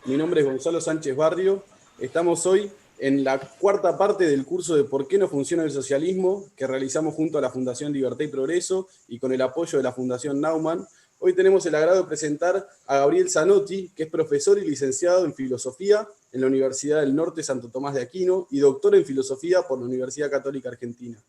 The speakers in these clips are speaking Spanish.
Mi nombre es Gonzalo Sánchez Barrio. Estamos hoy en la cuarta parte del curso de ¿Por qué no funciona el socialismo?, que realizamos junto a la Fundación Libertad y Progreso y con el apoyo de la Fundación Naumann. Hoy tenemos el agrado de presentar a Gabriel Zanotti, que es profesor y licenciado en Filosofía en la Universidad del Norte Santo Tomás de Aquino y doctor en Filosofía por la Universidad Católica Argentina.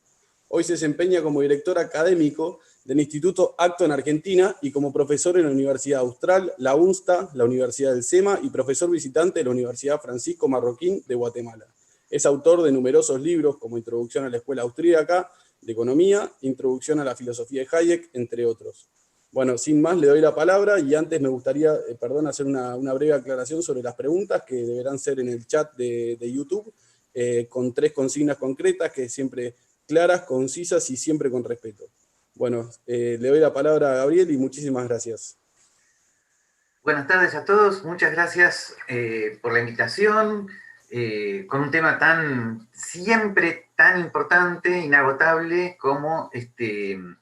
Hoy se desempeña como director académico del Instituto Acto en Argentina y como profesor en la Universidad Austral, la UNSTA, la Universidad del SEMA y profesor visitante de la Universidad Francisco Marroquín de Guatemala. Es autor de numerosos libros como Introducción a la Escuela Austríaca de Economía, Introducción a la Filosofía de Hayek, entre otros. Bueno, sin más, le doy la palabra y antes me gustaría, hacer una breve aclaración sobre las preguntas que deberán ser en el chat de YouTube, con 3 consignas concretas que siempre claras, concisas y siempre con respeto. Bueno, le doy la palabra a Gabriel y muchísimas gracias. Buenas tardes a todos, muchas gracias por la invitación, con un tema siempre tan importante, inagotable como el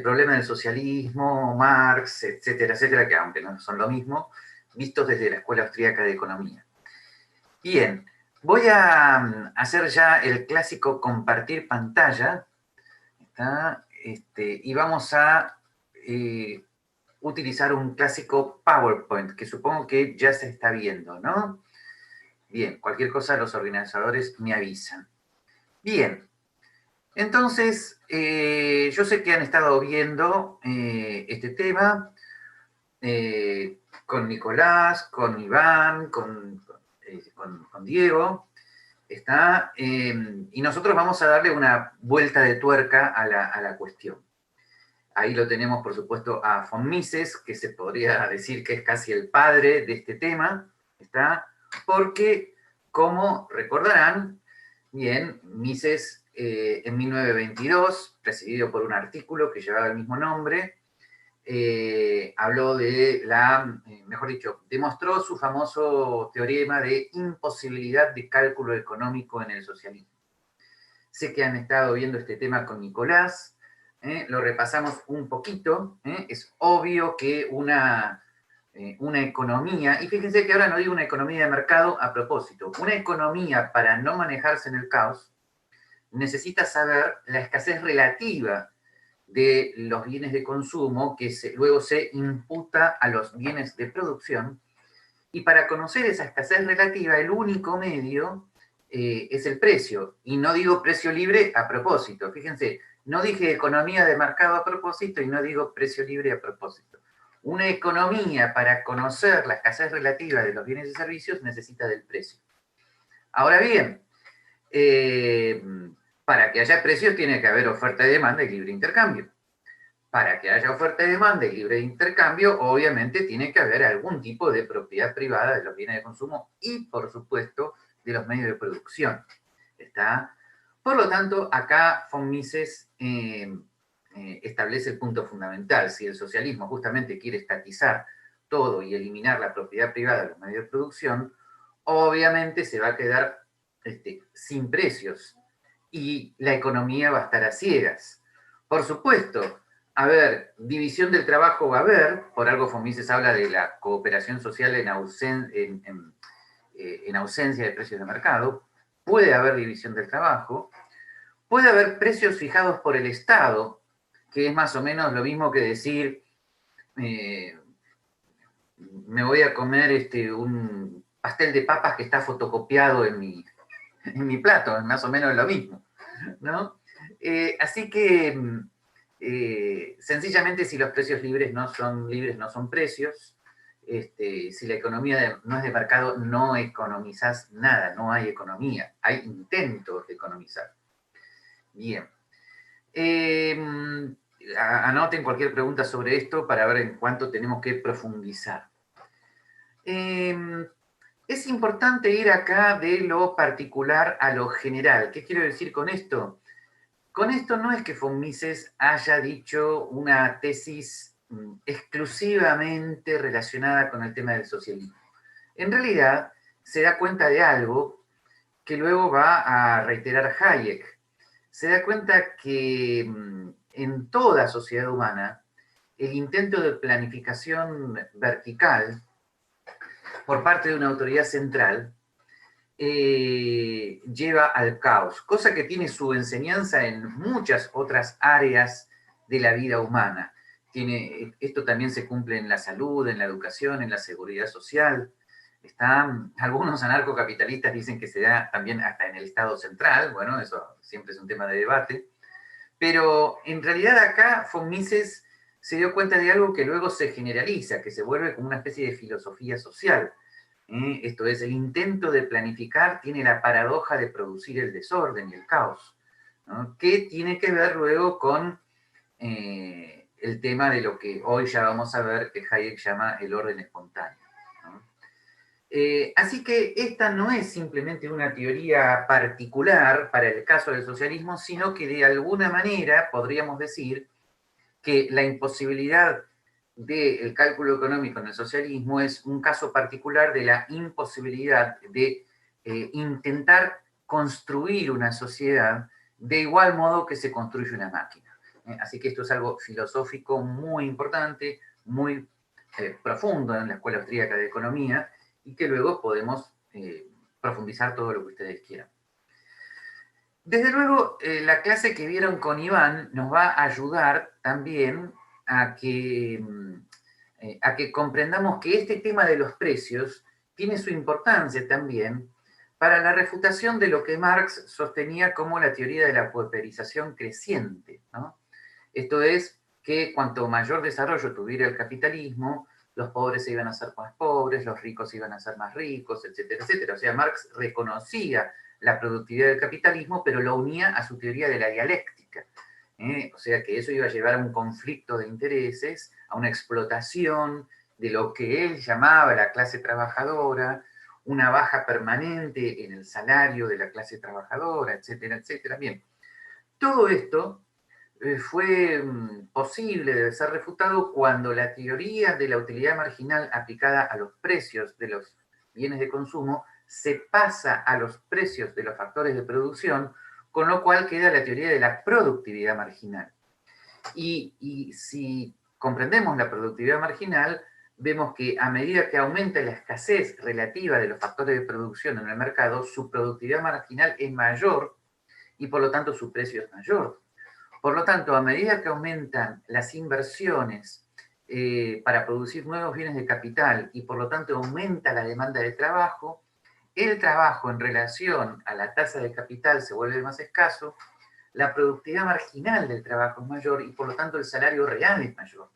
problema del socialismo, Marx, etcétera, etcétera, que aunque no son lo mismo, vistos desde la Escuela Austríaca de Economía. Bien, voy a hacer ya el clásico compartir pantalla, ¿está? Y vamos a utilizar un clásico PowerPoint, que supongo que ya se está viendo, ¿no? Bien, cualquier cosa los organizadores me avisan. Bien, entonces, yo sé que han estado viendo este tema con Nicolás, con Iván, con Diego, ¿está? Y nosotros vamos a darle una vuelta de tuerca a la cuestión. Ahí lo tenemos, por supuesto, a von Mises, que se podría decir que es casi el padre de este tema, ¿está? Porque, como recordarán, bien, Mises en 1922, presidido por un artículo que llevaba el mismo nombre, habló de mejor dicho, demostró su famoso teorema de imposibilidad de cálculo económico en el socialismo. Sé que han estado viendo este tema con Nicolás, lo repasamos un poquito, es obvio que una economía, y fíjense que ahora no digo una economía de mercado a propósito, una economía para no manejarse en el caos necesita saber la escasez relativa de los bienes de consumo que luego se imputa a los bienes de producción, y para conocer esa escasez relativa el único medio es el precio, y no digo precio libre a propósito, fíjense, no dije economía de mercado a propósito y no digo precio libre a propósito. Una economía para conocer la escasez relativa de los bienes y servicios necesita del precio. Ahora bien, para que haya precios tiene que haber oferta y demanda y libre intercambio. Para que haya oferta y demanda y libre intercambio, obviamente tiene que haber algún tipo de propiedad privada de los bienes de consumo y, por supuesto, de los medios de producción. ¿Está? Por lo tanto, acá von Mises establece el punto fundamental. Si el socialismo justamente quiere estatizar todo y eliminar la propiedad privada de los medios de producción, obviamente se va a quedar sin precios y la economía va a estar a ciegas. Por supuesto, a ver, división del trabajo va a haber, por algo von Mises habla de la cooperación social en ausencia de precios de mercado, puede haber división del trabajo, puede haber precios fijados por el Estado, que es más o menos lo mismo que decir, me voy a comer un pastel de papas que está fotocopiado en mi plato, es más o menos lo mismo, ¿no? Así que, sencillamente, si los precios libres, no son precios, si la economía no es de mercado, no economizás nada, no hay economía, hay intentos de economizar. Bien. Anoten cualquier pregunta sobre esto para ver en cuánto tenemos que profundizar. Es importante ir acá de lo particular a lo general. ¿Qué quiero decir con esto? Con esto no es que von Mises haya dicho una tesis exclusivamente relacionada con el tema del socialismo. En realidad, se da cuenta de algo que luego va a reiterar Hayek. Se da cuenta que en toda sociedad humana el intento de planificación vertical por parte de una autoridad central lleva al caos, cosa que tiene su enseñanza en muchas otras áreas de la vida humana. Esto también se cumple en la salud, en la educación, en la seguridad social. Algunos anarcocapitalistas dicen que se da también hasta en el Estado central, bueno, eso siempre es un tema de debate, pero en realidad acá von Mises se dio cuenta de algo que luego se generaliza, que se vuelve como una especie de filosofía social. Esto es, el intento de planificar tiene la paradoja de producir el desorden y el caos, ¿no? Que tiene que ver luego con el tema de lo que hoy ya vamos a ver que Hayek llama el orden espontáneo, ¿no? Así que esta no es simplemente una teoría particular para el caso del socialismo, sino que de alguna manera podríamos decir que la imposibilidad del cálculo económico en el socialismo es un caso particular de la imposibilidad de intentar construir una sociedad de igual modo que se construye una máquina. Así que esto es algo filosófico muy importante, muy profundo en la Escuela Austríaca de Economía, y que luego podemos profundizar todo lo que ustedes quieran. Desde luego, la clase que vieron con Iván nos va a ayudar también a que comprendamos que este tema de los precios tiene su importancia también para la refutación de lo que Marx sostenía como la teoría de la pauperización creciente, ¿no? Esto es que cuanto mayor desarrollo tuviera el capitalismo, los pobres se iban a hacer más pobres, los ricos se iban a hacer más ricos, etcétera, etcétera. O sea, Marx reconocía la productividad del capitalismo, pero lo unía a su teoría de la dialéctica. O sea, que eso iba a llevar a un conflicto de intereses, a una explotación de lo que él llamaba la clase trabajadora, una baja permanente en el salario de la clase trabajadora, etcétera, etcétera. Bien, todo esto fue posible de ser refutado cuando la teoría de la utilidad marginal aplicada a los precios de los bienes de consumo se pasa a los precios de los factores de producción, con lo cual queda la teoría de la productividad marginal. Y si comprendemos la productividad marginal, vemos que a medida que aumenta la escasez relativa de los factores de producción en el mercado, su productividad marginal es mayor y por lo tanto su precio es mayor. Por lo tanto, a medida que aumentan las inversiones para producir nuevos bienes de capital y por lo tanto aumenta la demanda de trabajo, el trabajo en relación a la tasa de capital se vuelve más escaso, la productividad marginal del trabajo es mayor y por lo tanto el salario real es mayor.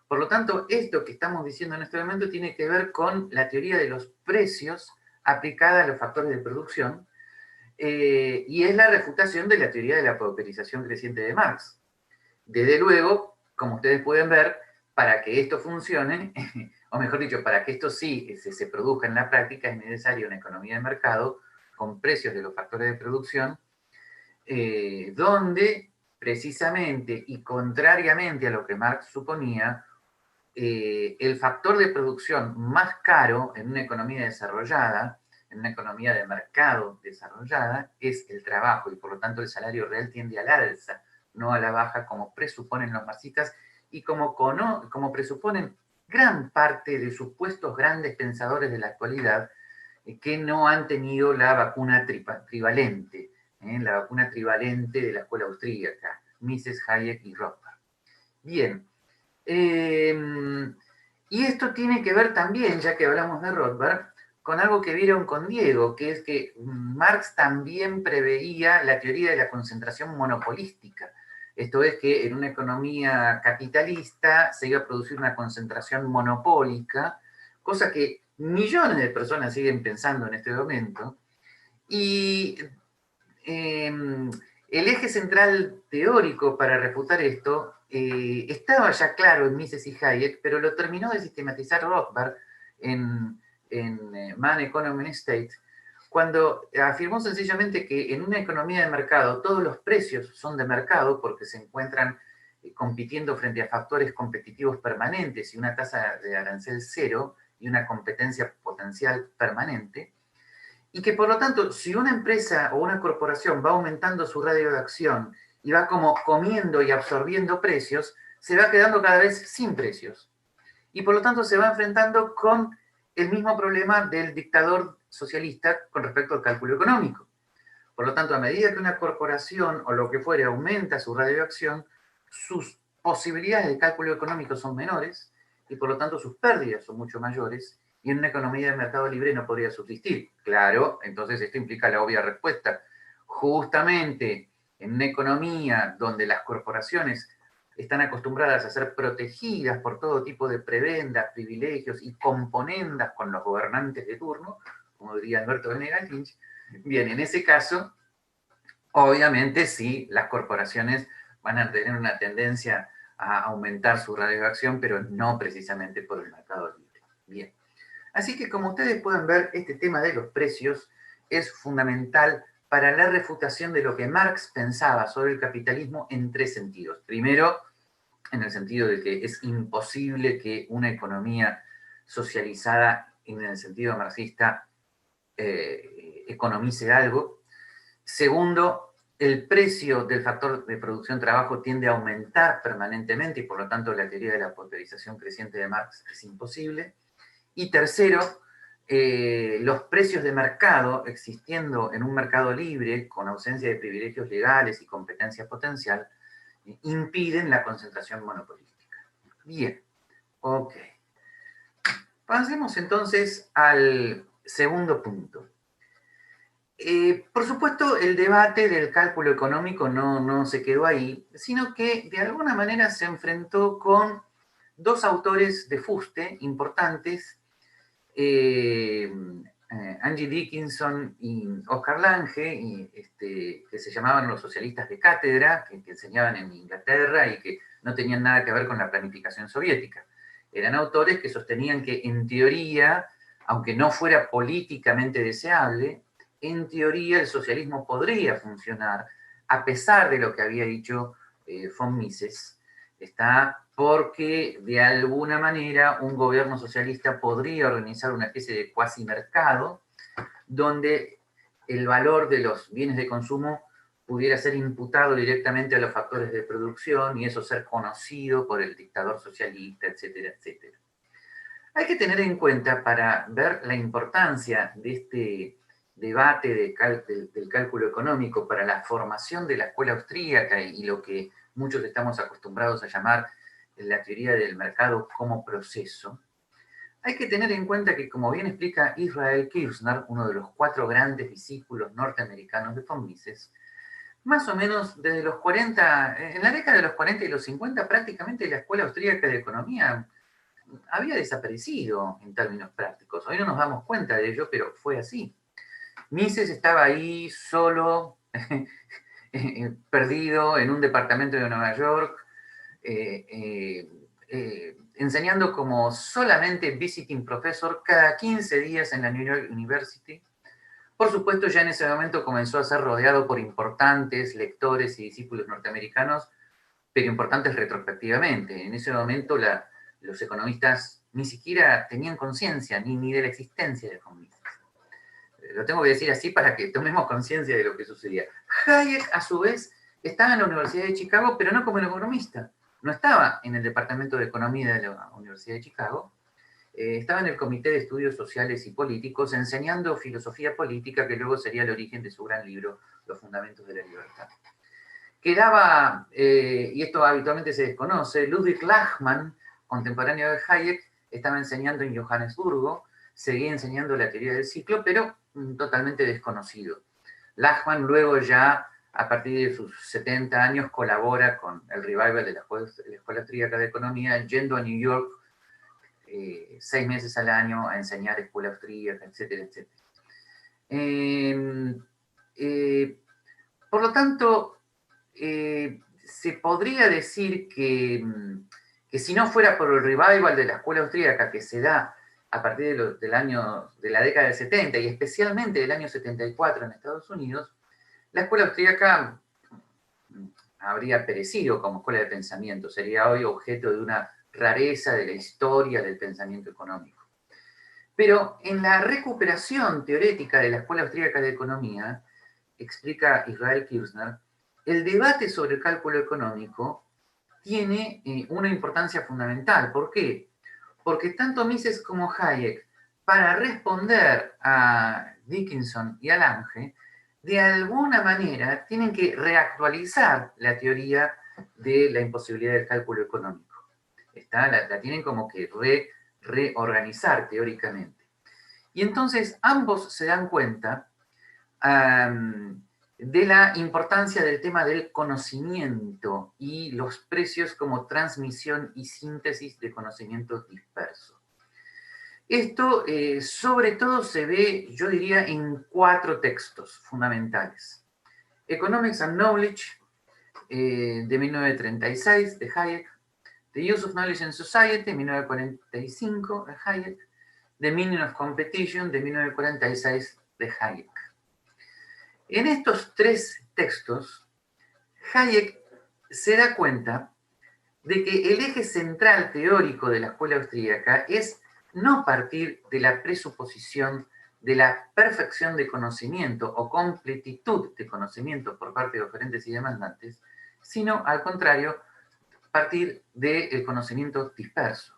Por lo tanto, esto que estamos diciendo en este momento tiene que ver con la teoría de los precios aplicada a los factores de producción, y es la refutación de la teoría de la pauperización creciente de Marx. Desde luego, como ustedes pueden ver, para que esto funcione, o mejor dicho, para que esto sí se produzca en la práctica, es necesaria una economía de mercado con precios de los factores de producción, donde precisamente y contrariamente a lo que Marx suponía, el factor de producción más caro en una economía desarrollada, en una economía de mercado desarrollada, es el trabajo, y por lo tanto el salario real tiende al alza, no a la baja, como presuponen los marxistas y como presuponen gran parte de supuestos grandes pensadores de la actualidad que no han tenido la vacuna trivalente, la vacuna trivalente de la escuela austríaca, Mises, Hayek y Rothbard. Bien, y esto tiene que ver también, ya que hablamos de Rothbard, con algo que vieron con Diego, que es que Marx también preveía la teoría de la concentración monopolística. Esto es que en una economía capitalista se iba a producir una concentración monopólica, cosa que millones de personas siguen pensando en este momento. Y el eje central teórico para refutar esto estaba ya claro en Mises y Hayek, pero lo terminó de sistematizar Rothbard en Man, Economy and State, cuando afirmó sencillamente que en una economía de mercado todos los precios son de mercado porque se encuentran compitiendo frente a factores competitivos permanentes y una tasa de arancel cero y una competencia potencial permanente, y que por lo tanto, si una empresa o una corporación va aumentando su radio de acción y va como comiendo y absorbiendo precios, se va quedando cada vez sin precios. Y por lo tanto se va enfrentando con el mismo problema del dictador socialista con respecto al cálculo económico. Por lo tanto, a medida que una corporación o lo que fuere aumenta su radioacción, sus posibilidades de cálculo económico son menores y por lo tanto sus pérdidas son mucho mayores y en una economía de mercado libre no podría subsistir. Claro, entonces esto implica la obvia respuesta. Justamente en una economía donde las corporaciones están acostumbradas a ser protegidas por todo tipo de prebendas, privilegios y componendas con los gobernantes de turno, como diría Alberto Venegas Lynch, bien, en ese caso, obviamente sí, las corporaciones van a tener una tendencia a aumentar su radioacción, pero no precisamente por el mercado libre. Bien. Así que como ustedes pueden ver, este tema de los precios es fundamental para la refutación de lo que Marx pensaba sobre el capitalismo en tres sentidos. Primero, en el sentido de que es imposible que una economía socializada en el sentido marxista economice algo. Segundo, el precio del factor de producción-trabajo tiende a aumentar permanentemente y por lo tanto la teoría de la pauperización creciente de Marx es imposible. Y tercero, los precios de mercado, existiendo en un mercado libre, con ausencia de privilegios legales y competencia potencial, impiden la concentración monopolística. Bien, ok. Pasemos entonces al segundo punto. Por supuesto, el debate del cálculo económico no se quedó ahí, sino que de alguna manera se enfrentó con dos autores de fuste importantes, Angie Dickinson y Oscar Lange, que se llamaban los socialistas de cátedra, que enseñaban en Inglaterra y que no tenían nada que ver con la planificación soviética. Eran autores que sostenían que en teoría, aunque no fuera políticamente deseable, en teoría el socialismo podría funcionar, a pesar de lo que había dicho von Mises, porque de alguna manera un gobierno socialista podría organizar una especie de cuasi mercado donde el valor de los bienes de consumo pudiera ser imputado directamente a los factores de producción y eso ser conocido por el dictador socialista, etcétera, etcétera. Hay que tener en cuenta, para ver la importancia de este debate del cálculo económico para la formación de la escuela austríaca y lo que muchos estamos acostumbrados a llamar la teoría del mercado como proceso, hay que tener en cuenta que, como bien explica Israel Kirzner, uno de los 4 grandes discípulos norteamericanos de von Mises, más o menos desde los 40, en la década de los 40 y los 50, prácticamente la escuela austríaca de economía había desaparecido en términos prácticos. Hoy no nos damos cuenta de ello, pero fue así. Mises estaba ahí solo, perdido en un departamento de Nueva York, enseñando como solamente visiting professor cada 15 días en la New York University. Por supuesto, ya en ese momento comenzó a ser rodeado por importantes lectores y discípulos norteamericanos, pero importantes retrospectivamente. En ese momento los economistas ni siquiera tenían conciencia ni de la existencia de von Mises. Lo tengo que decir así para que tomemos conciencia de lo que sucedía. Hayek, a su vez, estaba en la Universidad de Chicago, pero no como economista. No estaba en el Departamento de Economía de la Universidad de Chicago. Estaba en el Comité de Estudios Sociales y Políticos, enseñando filosofía política, que luego sería el origen de su gran libro, Los Fundamentos de la Libertad. Quedaba, y esto habitualmente se desconoce, Ludwig Lachmann, contemporáneo de Hayek, estaba enseñando en Johannesburgo, seguía enseñando la teoría del ciclo, pero totalmente desconocido. Lachmann luego ya, a partir de sus 70 años, colabora con el revival de la Escuela Austríaca de Economía, yendo a New York 6 meses al año a enseñar escuela austríaca, etcétera, etcétera. Por lo tanto, se podría decir que si no fuera por el revival de la escuela austríaca que se da a partir de la década del 70 y especialmente del año 74 en Estados Unidos, la escuela austríaca habría perecido como escuela de pensamiento, sería hoy objeto de una rareza de la historia del pensamiento económico. Pero en la recuperación teórica de la Escuela Austríaca de Economía, explica Israel Kirzner, el debate sobre el cálculo económico tiene una importancia fundamental. ¿Por qué? Porque tanto Mises como Hayek, para responder a Dickinson y a Lange, de alguna manera tienen que reactualizar la teoría de la imposibilidad del cálculo económico. La tienen como que reorganizar teóricamente. Y entonces ambos se dan cuenta de la importancia del tema del conocimiento y los precios como transmisión y síntesis de conocimiento disperso. Esto sobre todo se ve, yo diría, en 4 textos fundamentales. Economics and Knowledge, de 1936, de Hayek. The Use of Knowledge in Society, 1945, de Hayek. The Meaning of Competition, de 1946, de Hayek. En estos 3 textos, Hayek se da cuenta de que el eje central teórico de la escuela austríaca es no partir de la presuposición de la perfección de conocimiento o completitud de conocimiento por parte de oferentes y demandantes, sino, al contrario, partir del conocimiento disperso.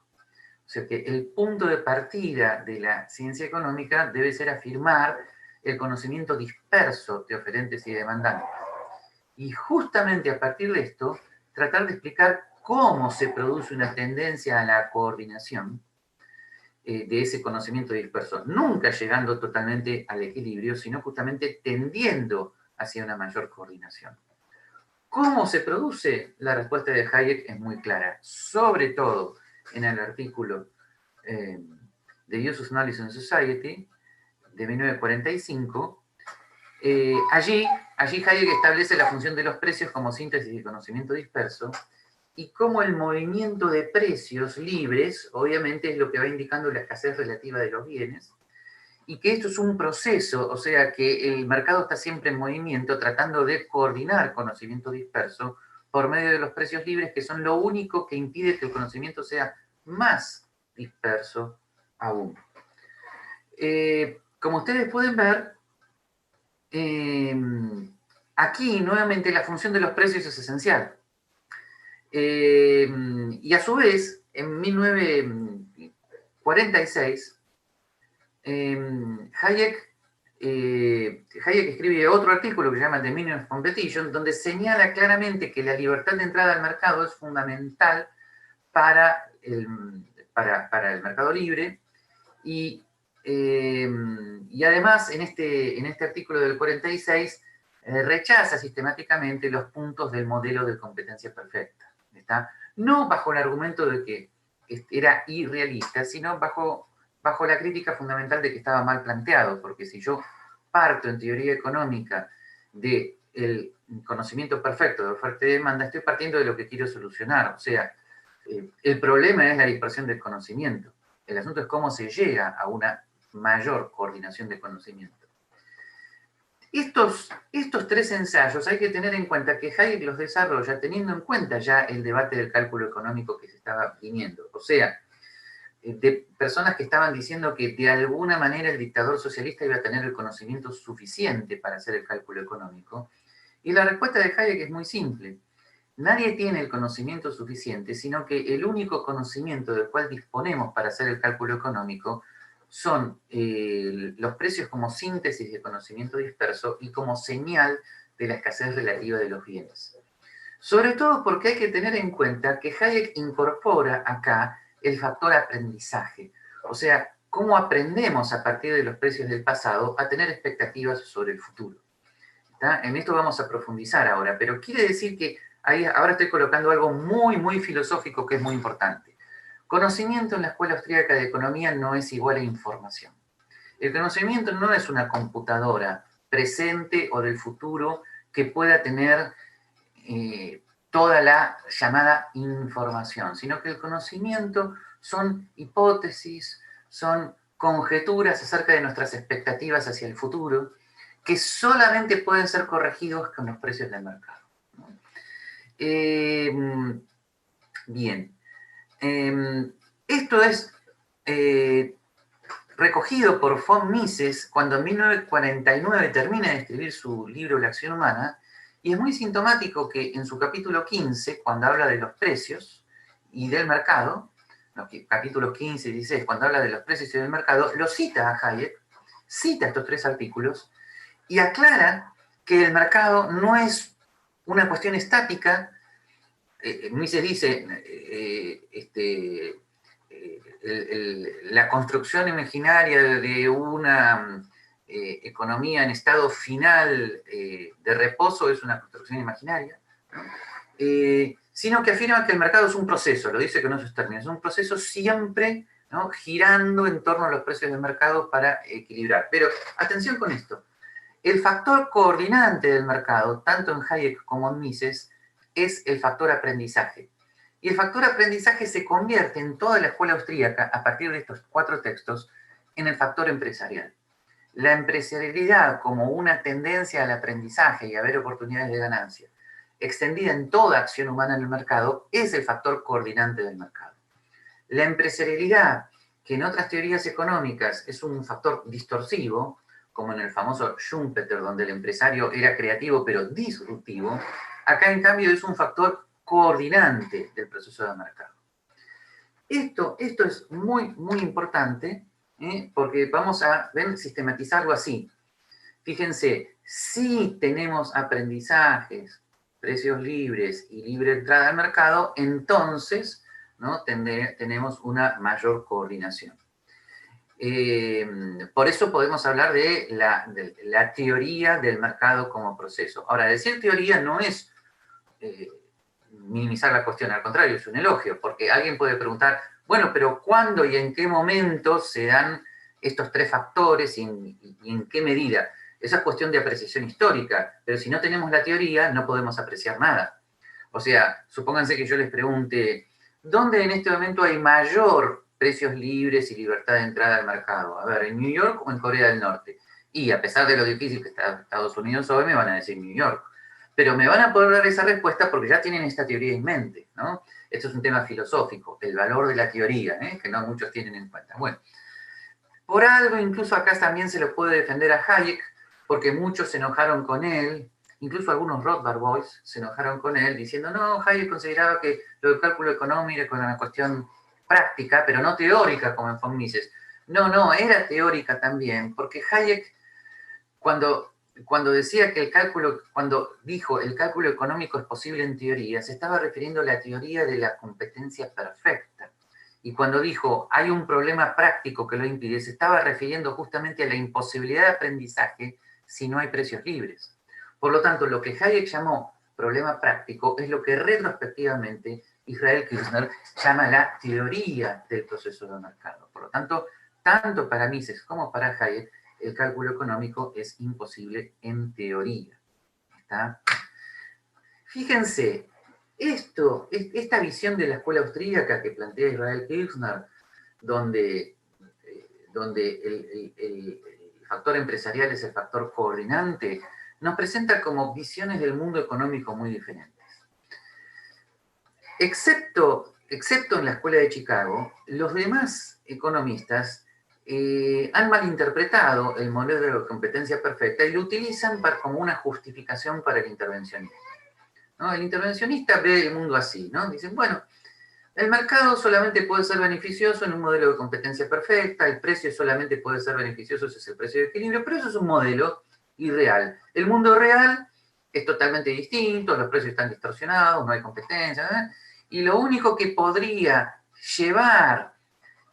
O sea que el punto de partida de la ciencia económica debe ser afirmar el conocimiento disperso de oferentes y demandantes. Y justamente a partir de esto, tratar de explicar cómo se produce una tendencia a la coordinación de ese conocimiento disperso, nunca llegando totalmente al equilibrio, sino justamente tendiendo hacia una mayor coordinación. ¿Cómo se produce? La respuesta de Hayek es muy clara, sobre todo en el artículo The Use of Knowledge in Society, de 1945. Allí Hayek establece la función de los precios como síntesis de conocimiento disperso, y cómo el movimiento de precios libres, obviamente, es lo que va indicando la escasez relativa de los bienes, y que esto es un proceso, o sea, que el mercado está siempre en movimiento, tratando de coordinar conocimiento disperso por medio de los precios libres, que son lo único que impide que el conocimiento sea más disperso aún. Como ustedes pueden ver, aquí nuevamente la función de los precios es esencial. Y a su vez, en 1946, Hayek escribe otro artículo que se llama The Meaning of Competition, donde señala claramente que la libertad de entrada al mercado es fundamental para el mercado libre, y además en este artículo del 46 rechaza sistemáticamente los puntos del modelo de competencia perfecta. ¿Está? No bajo el argumento de que era irrealista, sino bajo la crítica fundamental de que estaba mal planteado, porque si yo parto en teoría económica del conocimiento perfecto de oferta y demanda, estoy partiendo de lo que quiero solucionar. O sea, el problema es la dispersión del conocimiento. El asunto es cómo se llega a una mayor coordinación de conocimiento. Estos 3 ensayos hay que tener en cuenta que Hayek los desarrolla teniendo en cuenta ya el debate del cálculo económico que se estaba viniendo. O sea, de personas que estaban diciendo que de alguna manera el dictador socialista iba a tener el conocimiento suficiente para hacer el cálculo económico. Y la respuesta de Hayek es muy simple. Nadie tiene el conocimiento suficiente, sino que el único conocimiento del cual disponemos para hacer el cálculo económico son los precios como síntesis de conocimiento disperso y como señal de la escasez relativa de los bienes. Sobre todo porque hay que tener en cuenta que Hayek incorpora acá el factor aprendizaje. O sea, cómo aprendemos a partir de los precios del pasado a tener expectativas sobre el futuro. ¿Está? En esto vamos a profundizar ahora, pero quiere decir que ahora estoy colocando algo muy, muy filosófico que es muy importante. Conocimiento en la Escuela Austríaca de Economía no es igual a información. El conocimiento no es una computadora presente o del futuro que pueda tener toda la llamada información, sino que el conocimiento son hipótesis, son conjeturas acerca de nuestras expectativas hacia el futuro, que solamente pueden ser corregidos con los precios del mercado. Bien. Esto es recogido por von Mises cuando en 1949 termina de escribir su libro La acción humana, Y es muy sintomático que en su capítulo 15, cuando habla de los precios y del mercado, los capítulos 15 y 16, cuando habla de los precios y del mercado, lo cita a Hayek, cita estos tres artículos y aclara que el mercado no es una cuestión estática. Mises dice, la construcción imaginaria de una economía en estado final de reposo es una construcción imaginaria, ¿no? Sino que afirma que el mercado es un proceso, lo dice con esos términos, es un proceso siempre, ¿no?, girando en torno a los precios del mercado para equilibrar. Pero atención con esto, el factor coordinante del mercado, tanto en Hayek como en Mises, es el factor aprendizaje. Y el factor aprendizaje se convierte en toda la escuela austríaca, a partir de estos 4 textos, en el factor empresarial. La empresarialidad como una tendencia al aprendizaje y a ver oportunidades de ganancia, extendida en toda acción humana en el mercado, es el factor coordinante del mercado. La empresarialidad, que en otras teorías económicas es un factor distorsivo, como en el famoso Schumpeter, donde el empresario era creativo pero disruptivo, acá en cambio es un factor coordinante del proceso de mercado. Esto es muy, muy importante, porque vamos a sistematizarlo así. Fíjense, si tenemos aprendizajes, precios libres y libre entrada al mercado, entonces, ¿no?, tenemos una mayor coordinación. Por eso podemos hablar de la teoría del mercado como proceso. Ahora, decir teoría no es minimizar la cuestión, al contrario, es un elogio, porque alguien puede preguntar, bueno, pero ¿cuándo y en qué momento se dan estos 3 factores y en qué medida? Esa es cuestión de apreciación histórica, pero si no tenemos la teoría, no podemos apreciar nada. O sea, supónganse que yo les pregunte, ¿dónde en este momento hay mayor precios libres y libertad de entrada al mercado? A ver, ¿en New York o en Corea del Norte? Y a pesar de lo difícil que está Estados Unidos hoy, me van a decir New York. Pero me van a poder dar esa respuesta porque ya tienen esta teoría en mente, ¿no? Esto es un tema filosófico, el valor de la teoría, que no muchos tienen en cuenta. Bueno, por algo incluso acá también se lo puede defender a Hayek, porque muchos se enojaron con él, incluso algunos Rothbard Boys se enojaron con él, diciendo, no, Hayek consideraba que lo del cálculo económico era una cuestión práctica, pero no teórica, como en von Mises. No, era teórica también, porque Hayek, cuando decía que cuando dijo el cálculo económico es posible en teoría, se estaba refiriendo a la teoría de la competencia perfecta. Y cuando dijo hay un problema práctico que lo impide, se estaba refiriendo justamente a la imposibilidad de aprendizaje si no hay precios libres. Por lo tanto, lo que Hayek llamó problema práctico es lo que retrospectivamente Israel Kirzner llama la teoría del proceso de mercado. Por lo tanto, tanto para Mises como para Hayek, el cálculo económico es imposible en teoría. ¿Está? Fíjense, esta visión de la escuela austríaca que plantea Israel Kirzner, donde el factor empresarial es el factor coordinante, nos presenta como visiones del mundo económico muy diferentes. Excepto en la escuela de Chicago, los demás economistas han malinterpretado el modelo de competencia perfecta y lo utilizan como una justificación para el intervencionismo, ¿no? El intervencionista ve el mundo así, ¿no? Dicen, bueno, el mercado solamente puede ser beneficioso en un modelo de competencia perfecta, el precio solamente puede ser beneficioso si es el precio de equilibrio, pero eso es un modelo irreal. El mundo real es totalmente distinto, los precios están distorsionados, no hay competencia, y lo único que podría llevar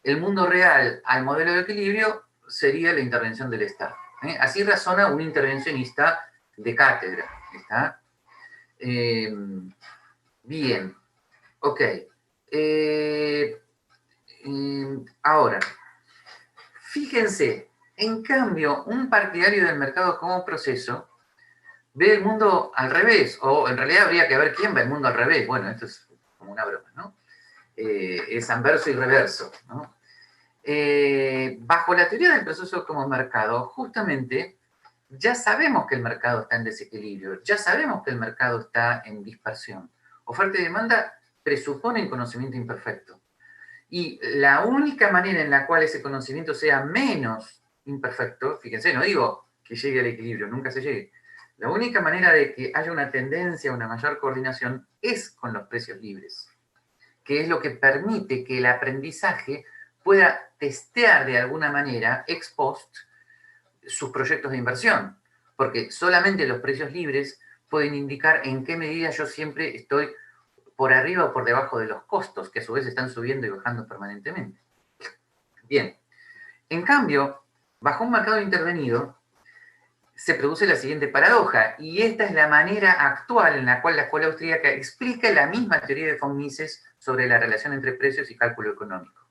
el mundo real al modelo de equilibrio sería la intervención del Estado. Así razona un intervencionista de cátedra. ¿Está? Bien, ok. Ahora, fíjense, en cambio, un partidario del mercado como proceso ve el mundo al revés, o en realidad habría que ver quién ve el mundo al revés. Bueno, esto es como una broma, ¿no? Es anverso y reverso, ¿no? Bajo la teoría del proceso como mercado, justamente ya sabemos que el mercado está en desequilibrio, ya sabemos que el mercado está en dispersión. Oferta y demanda presuponen conocimiento imperfecto. Y la única manera en la cual ese conocimiento sea menos imperfecto, fíjense, no digo que llegue al equilibrio, nunca se llegue. La única manera de que haya una tendencia a una mayor coordinación es con los precios libres, que es lo que permite que el aprendizaje pueda testear de alguna manera, ex post, sus proyectos de inversión, porque solamente los precios libres pueden indicar en qué medida yo siempre estoy por arriba o por debajo de los costos, que a su vez están subiendo y bajando permanentemente. Bien, en cambio, bajo un mercado intervenido, se produce la siguiente paradoja, y esta es la manera actual en la cual la escuela austríaca explica la misma teoría de von Mises sobre la relación entre precios y cálculo económico.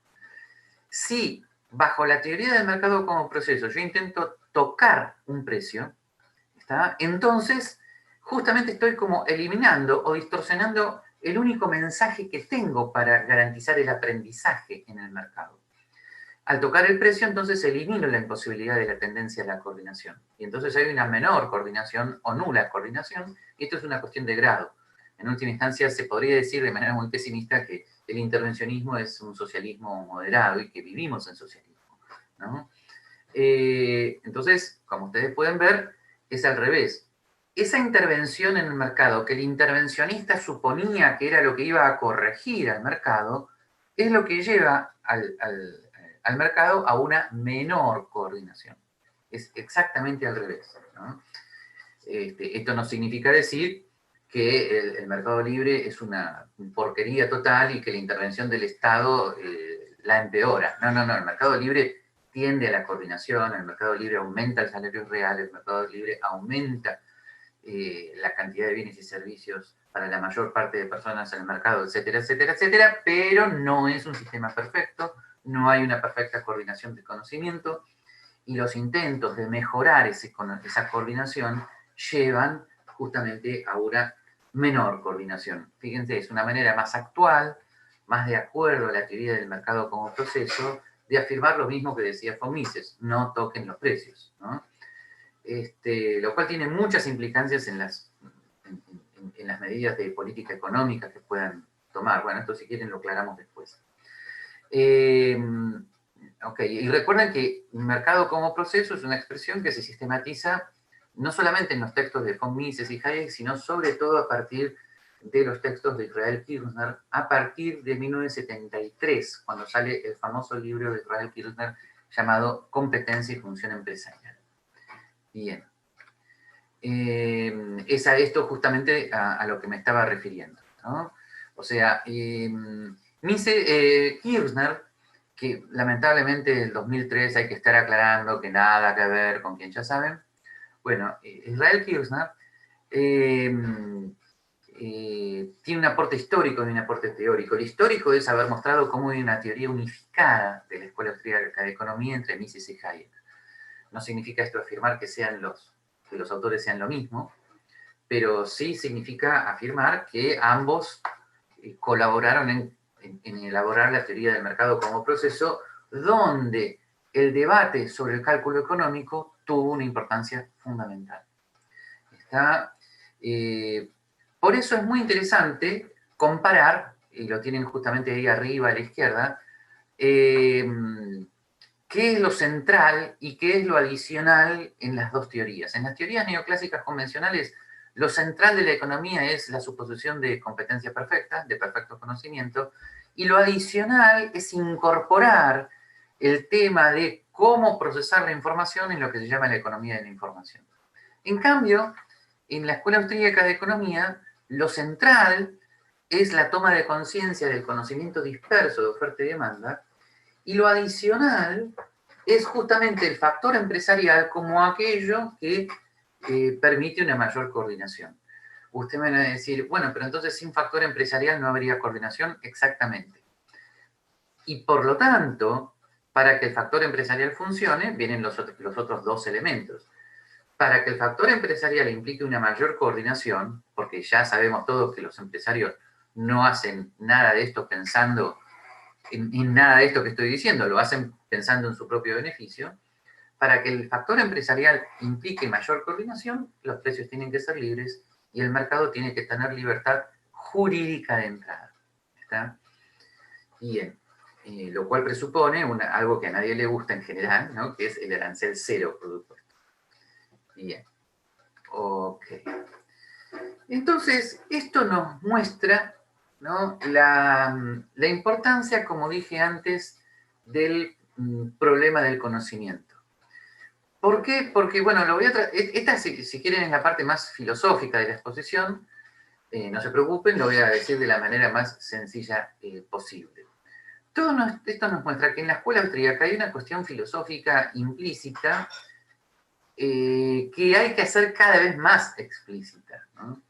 Si bajo la teoría del mercado como proceso yo intento tocar un precio, ¿está? Entonces justamente estoy como eliminando o distorsionando el único mensaje que tengo para garantizar el aprendizaje en el mercado. Al tocar el precio, entonces elimino la imposibilidad de la tendencia a la coordinación. Y entonces hay una menor coordinación o nula coordinación, y esto es una cuestión de grado. En última instancia, se podría decir de manera muy pesimista que el intervencionismo es un socialismo moderado y que vivimos en socialismo, ¿no? Entonces, como ustedes pueden ver, es al revés. Esa intervención en el mercado, que el intervencionista suponía que era lo que iba a corregir al mercado, es lo que lleva al mercado a una menor coordinación. Es exactamente al revés, ¿no? Esto no significa decir que el mercado libre es una porquería total y que la intervención del Estado la empeora. No, no, no, el mercado libre tiende a la coordinación, el mercado libre aumenta el salario real, el mercado libre aumenta la cantidad de bienes y servicios para la mayor parte de personas en el mercado, etcétera, etcétera, etcétera, pero no es un sistema perfecto, no hay una perfecta coordinación del conocimiento, y los intentos de mejorar esa coordinación llevan justamente a una menor coordinación. Fíjense, es una manera más actual, más de acuerdo a la teoría del mercado como proceso, de afirmar lo mismo que decía von Mises, no toquen los precios, ¿no? Lo cual tiene muchas implicancias en las medidas de política económica que puedan tomar. Bueno, esto si quieren lo aclaramos después. Ok, y recuerden que mercado como proceso es una expresión que se sistematiza no solamente en los textos de von Mises y Hayek, sino sobre todo a partir de los textos de Israel Kirzner, a partir de 1973, cuando sale el famoso libro de Israel Kirzner llamado Competencia y Función Empresarial. Bien. Es a esto justamente a lo que me estaba refiriendo, ¿no? O sea, Kirzner, que lamentablemente en el 2003 hay que estar aclarando que nada que ver con quien ya saben. Bueno, Israel Kirzner tiene un aporte histórico y un aporte teórico. El histórico es haber mostrado cómo hay una teoría unificada de la Escuela Austríaca de Economía entre Mises y Hayek. No significa esto afirmar que los autores sean lo mismo, pero sí significa afirmar que ambos colaboraron en elaborar la teoría del mercado como proceso, donde el debate sobre el cálculo económico tuvo una importancia fundamental. Por eso es muy interesante comparar, y lo tienen justamente ahí arriba a la izquierda, qué es lo central y qué es lo adicional en las dos teorías. En las teorías neoclásicas convencionales, lo central de la economía es la suposición de competencia perfecta, de perfecto conocimiento, y lo adicional es incorporar el tema de cómo procesar la información en lo que se llama la economía de la información. En cambio, en la Escuela Austríaca de Economía, lo central es la toma de conciencia del conocimiento disperso de oferta y demanda, y lo adicional es justamente el factor empresarial como aquello que permite una mayor coordinación. Usted me va a decir, bueno, pero entonces sin factor empresarial no habría coordinación. Exactamente. Y por lo tanto, para que el factor empresarial funcione, vienen los otros dos elementos. Para que el factor empresarial implique una mayor coordinación, porque ya sabemos todos que los empresarios no hacen nada de esto pensando en nada de esto que estoy diciendo, lo hacen pensando en su propio beneficio. Para que el factor empresarial implique mayor coordinación, los precios tienen que ser libres y el mercado tiene que tener libertad jurídica de entrada. ¿Está? Bien. Lo cual presupone algo que a nadie le gusta en general, ¿no? Que es el arancel cero producto. Bien. Ok. Entonces, esto nos muestra, ¿no?, la importancia, como dije antes, del problema del conocimiento. ¿Por qué? Porque, bueno, esta, si quieren, es la parte más filosófica de la exposición. No se preocupen, lo voy a decir de la manera más sencilla posible. Esto nos muestra que en la escuela austríaca hay una cuestión filosófica implícita que hay que hacer cada vez más explícita, ¿no?,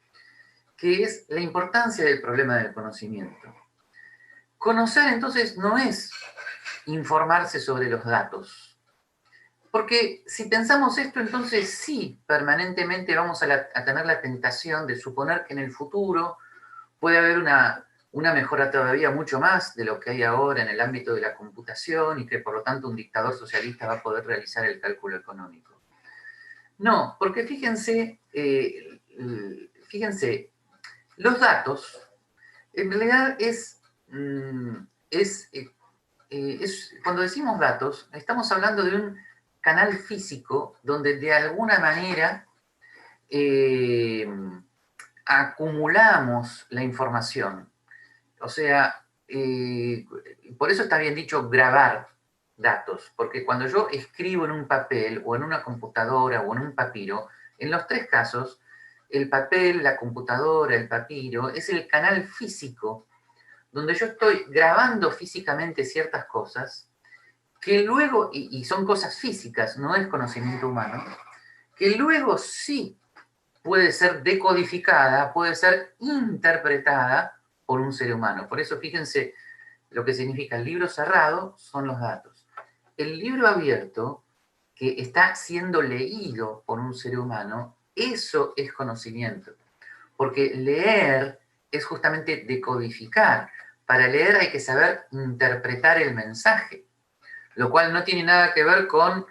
que es la importancia del problema del conocimiento. Conocer, entonces, no es informarse sobre los datos. Porque si pensamos esto, entonces sí, permanentemente vamos a tener la tentación de suponer que en el futuro puede haber una mejora todavía mucho más de lo que hay ahora en el ámbito de la computación y que por lo tanto un dictador socialista va a poder realizar el cálculo económico. No, porque fíjense, los datos en realidad cuando decimos datos, estamos hablando de un canal físico donde de alguna manera acumulamos la información. O sea, por eso está bien dicho grabar datos, porque cuando yo escribo en un papel o en una computadora o en un papiro, en los tres casos, el papel, la computadora, el papiro, es el canal físico donde yo estoy grabando físicamente ciertas cosas, que luego, y son cosas físicas, no es conocimiento humano, que luego sí puede ser decodificada, puede ser interpretada por un ser humano. Por eso fíjense lo que significa el libro cerrado son los datos. El libro abierto, que está siendo leído por un ser humano, eso es conocimiento. Porque leer es justamente decodificar. Para leer hay que saber interpretar el mensaje, lo cual no tiene nada que ver con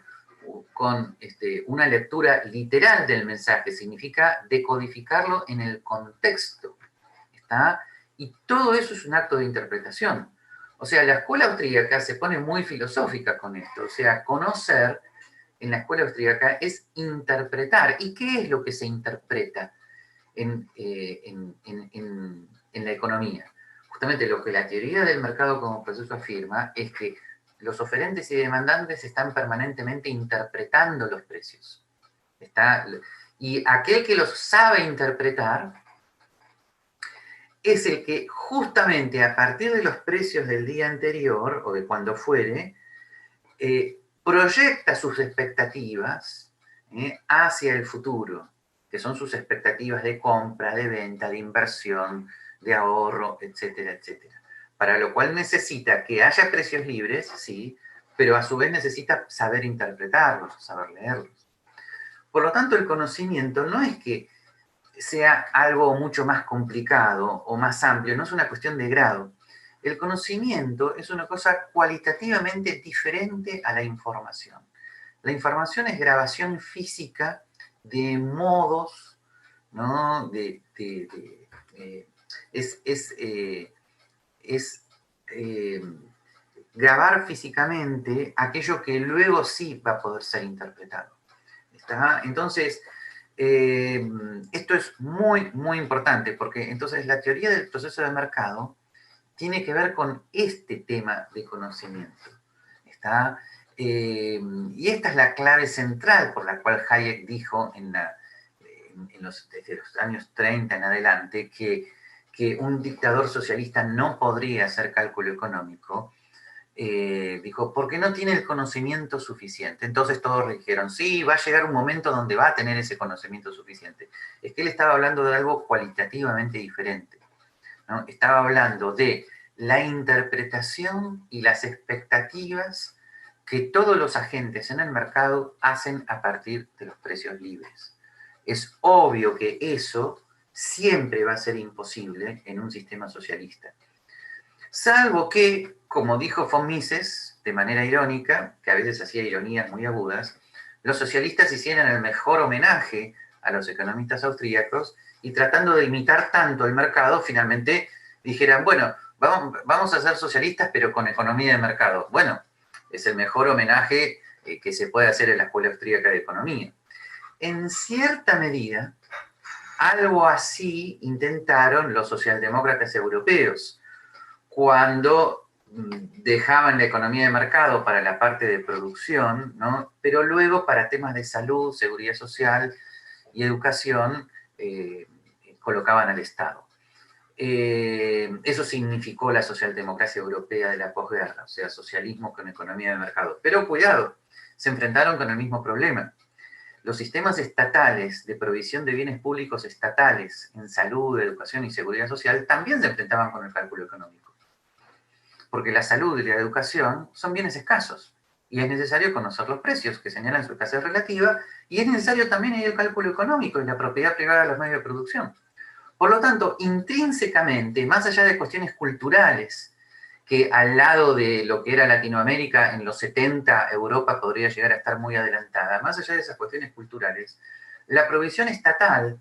una lectura literal del mensaje, significa decodificarlo en el contexto, ¿está? Y todo eso es un acto de interpretación. O sea, la escuela austríaca se pone muy filosófica con esto, o sea, conocer en la escuela austríaca es interpretar. ¿Y qué es lo que se interpreta en la economía? Justamente lo que la teoría del mercado como proceso afirma es que los oferentes y demandantes están permanentemente interpretando los precios. Y aquel que los sabe interpretar es el que justamente a partir de los precios del día anterior o de cuando fuere, proyecta sus expectativas hacia el futuro, que son sus expectativas de compra, de venta, de inversión, de ahorro, etcétera, etcétera. Para lo cual necesita que haya precios libres, sí, pero a su vez necesita saber interpretarlos, saber leerlos. Por lo tanto, el conocimiento no es que sea algo mucho más complicado o más amplio, no es una cuestión de grado. El conocimiento es una cosa cualitativamente diferente a la información. La información es grabación física de modos, ¿no? Grabar físicamente aquello que luego sí va a poder ser interpretado. ¿Está? Entonces, esto es muy, muy importante, porque entonces la teoría del proceso de mercado tiene que ver con este tema de conocimiento. ¿Está? Y esta es la clave central por la cual Hayek dijo desde los años 30 en adelante que un dictador socialista no podría hacer cálculo económico. Dijo, porque no tiene el conocimiento suficiente. Entonces todos dijeron, sí, va a llegar un momento donde va a tener ese conocimiento suficiente. Es que él estaba hablando de algo cualitativamente diferente, ¿no? Estaba hablando de la interpretación y las expectativas que todos los agentes en el mercado hacen a partir de los precios libres. Es obvio que eso siempre va a ser imposible en un sistema socialista. Salvo que, como dijo von Mises, de manera irónica, que a veces hacía ironías muy agudas, los socialistas hicieran el mejor homenaje a los economistas austríacos y tratando de imitar tanto el mercado, finalmente dijeran, bueno, vamos a ser socialistas pero con economía de mercado. Bueno, es el mejor homenaje que se puede hacer en la Escuela Austríaca de Economía. en cierta medida, algo así intentaron los socialdemócratas europeos, cuando dejaban la economía de mercado para la parte de producción, ¿no? Pero luego para temas de salud, seguridad social y educación colocaban al Estado. Eso significó la socialdemocracia europea de la posguerra, o sea, socialismo con economía de mercado. Pero cuidado, se enfrentaron con el mismo problema. Los sistemas estatales de provisión de bienes públicos estatales en salud, educación y seguridad social también se enfrentaban con el cálculo económico. Porque la salud y la educación son bienes escasos y es necesario conocer los precios que señalan su escasez relativa y es necesario también el cálculo económico y la propiedad privada de los medios de producción. Por lo tanto, intrínsecamente, más allá de cuestiones culturales, que al lado de lo que era Latinoamérica en los 70, Europa podría llegar a estar muy adelantada, más allá de esas cuestiones culturales, la provisión estatal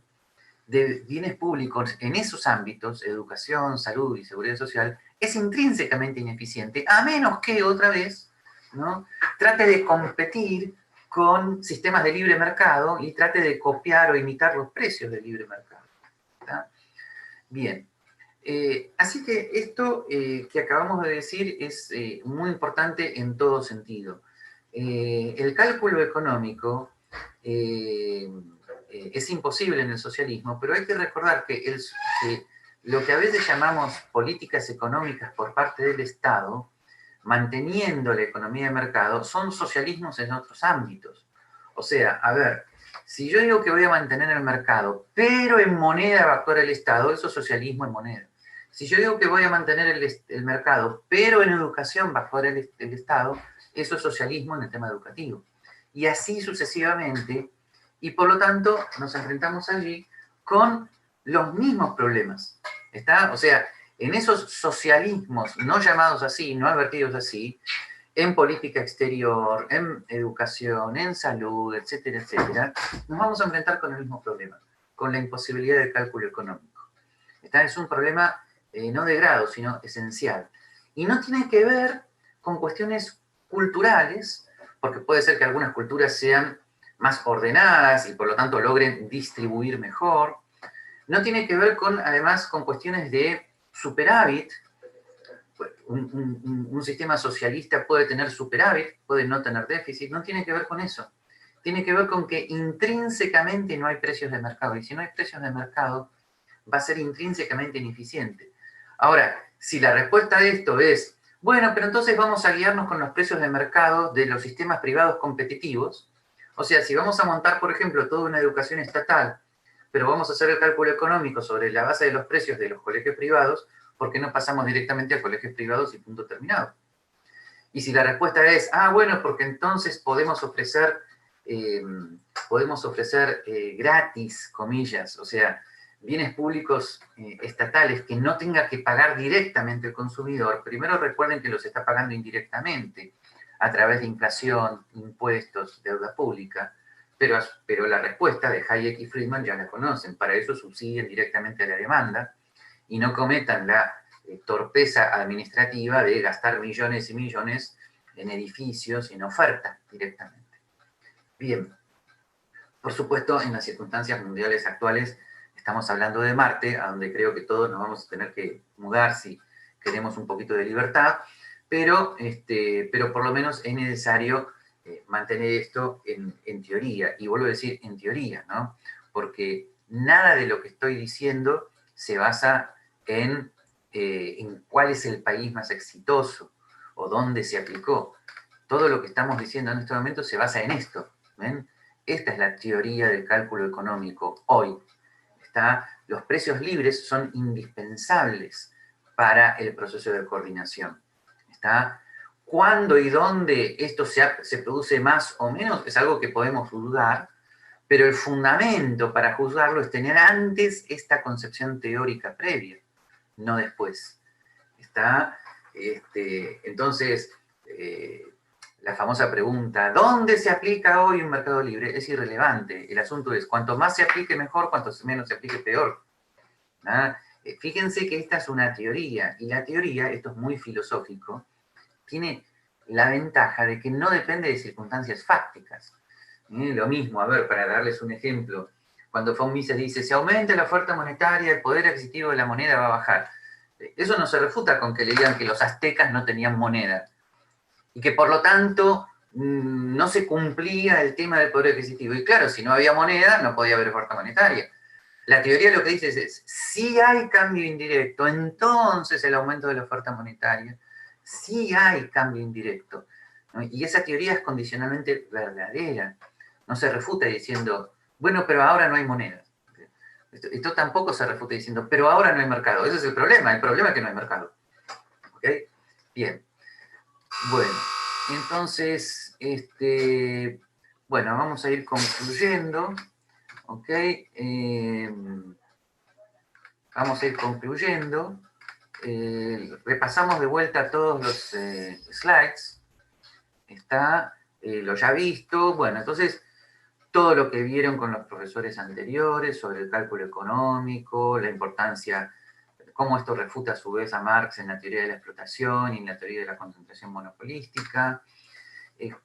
de bienes públicos en esos ámbitos, educación, salud y seguridad social, es intrínsecamente ineficiente, a menos que, otra vez, ¿no?, trate de competir con sistemas de libre mercado y trate de copiar o imitar los precios del libre mercado. ¿Está? Bien. Así que esto que acabamos de decir es muy importante en todo sentido. El cálculo económico es imposible en el socialismo, pero hay que recordar que lo que a veces llamamos políticas económicas por parte del Estado, manteniendo la economía de mercado, son socialismos en otros ámbitos. O sea, a ver, si yo digo que voy a mantener el mercado, pero en moneda va a actuar el Estado, eso es socialismo en moneda. Si yo digo que voy a mantener el mercado, pero en educación va a actuar el Estado, eso es socialismo en el tema educativo. Y así sucesivamente, y por lo tanto nos enfrentamos allí con los mismos problemas. ¿Está? O sea, en esos socialismos no llamados así, no advertidos así, en política exterior, en educación, en salud, etcétera, etcétera, nos vamos a enfrentar con el mismo problema, con la imposibilidad de cálculo económico. ¿Está? Es un problema no de grado, sino esencial. Y no tiene que ver con cuestiones culturales, porque puede ser que algunas culturas sean más ordenadas y por lo tanto logren distribuir mejor. No tiene que ver con, además, con cuestiones de superávit. Un sistema socialista puede tener superávit, puede no tener déficit, no tiene que ver con eso. Tiene que ver con que intrínsecamente no hay precios de mercado, y si no hay precios de mercado, va a ser intrínsecamente ineficiente. Ahora, si la respuesta a esto es, bueno, pero entonces vamos a guiarnos con los precios de mercado de los sistemas privados competitivos, o sea, si vamos a montar, por ejemplo, toda una educación estatal, pero vamos a hacer el cálculo económico sobre la base de los precios de los colegios privados, ¿por qué no pasamos directamente a colegios privados y punto terminado? Y si la respuesta es, bueno, porque entonces podemos ofrecer gratis, comillas, o sea, bienes públicos estatales que no tenga que pagar directamente el consumidor, primero recuerden que los está pagando indirectamente a través de inflación, impuestos, deuda pública, pero la respuesta de Hayek y Friedman ya la conocen, para eso subsidian directamente a la demanda y no cometan la torpeza administrativa de gastar millones y millones en edificios y en oferta directamente. Bien, por supuesto, en las circunstancias mundiales actuales, estamos hablando de Marte, a donde creo que todos nos vamos a tener que mudar si queremos un poquito de libertad, pero por lo menos es necesario mantener esto en teoría, y vuelvo a decir en teoría, ¿no? Porque nada de lo que estoy diciendo se basa en cuál es el país más exitoso o dónde se aplicó. Todo lo que estamos diciendo en este momento se basa en esto, ¿ven? Esta es la teoría del cálculo económico hoy. Los precios libres son indispensables para el proceso de coordinación. ¿Cuándo y dónde esto se produce más o menos? Es algo que podemos juzgar, pero el fundamento para juzgarlo es tener antes esta concepción teórica previa, no después. Entonces, la famosa pregunta, ¿dónde se aplica hoy un mercado libre? Es irrelevante. El asunto es, cuanto más se aplique mejor, cuanto menos se aplique peor. Fíjense que esta es una teoría, y la teoría, esto es muy filosófico, tiene la ventaja de que no depende de circunstancias fácticas, Lo mismo, a ver, para darles un ejemplo, cuando von Mises dice, si aumenta la oferta monetaria, el poder adquisitivo de la moneda va a bajar. Eso no se refuta con que le digan que los aztecas no tenían moneda y que por lo tanto no se cumplía el tema del poder adquisitivo. Y claro, si no había moneda, no podía haber oferta monetaria. La teoría lo que dice es, si hay cambio indirecto, entonces el aumento de la oferta monetaria, sí hay cambio indirecto, ¿no? Y esa teoría es condicionalmente verdadera. No se refuta diciendo, bueno, pero ahora no hay moneda. Esto tampoco se refuta diciendo, pero ahora no hay mercado. Ese es el problema es que no hay mercado. ¿Ok? Bien. Bueno, entonces, bueno, vamos a ir concluyendo. ¿Ok? Vamos a ir concluyendo. Repasamos de vuelta todos los slides. Está lo ya visto. Bueno, entonces, todo lo que vieron con los profesores anteriores sobre el cálculo económico, la importancia, cómo esto refuta a su vez a Marx en la teoría de la explotación y en la teoría de la concentración monopolística,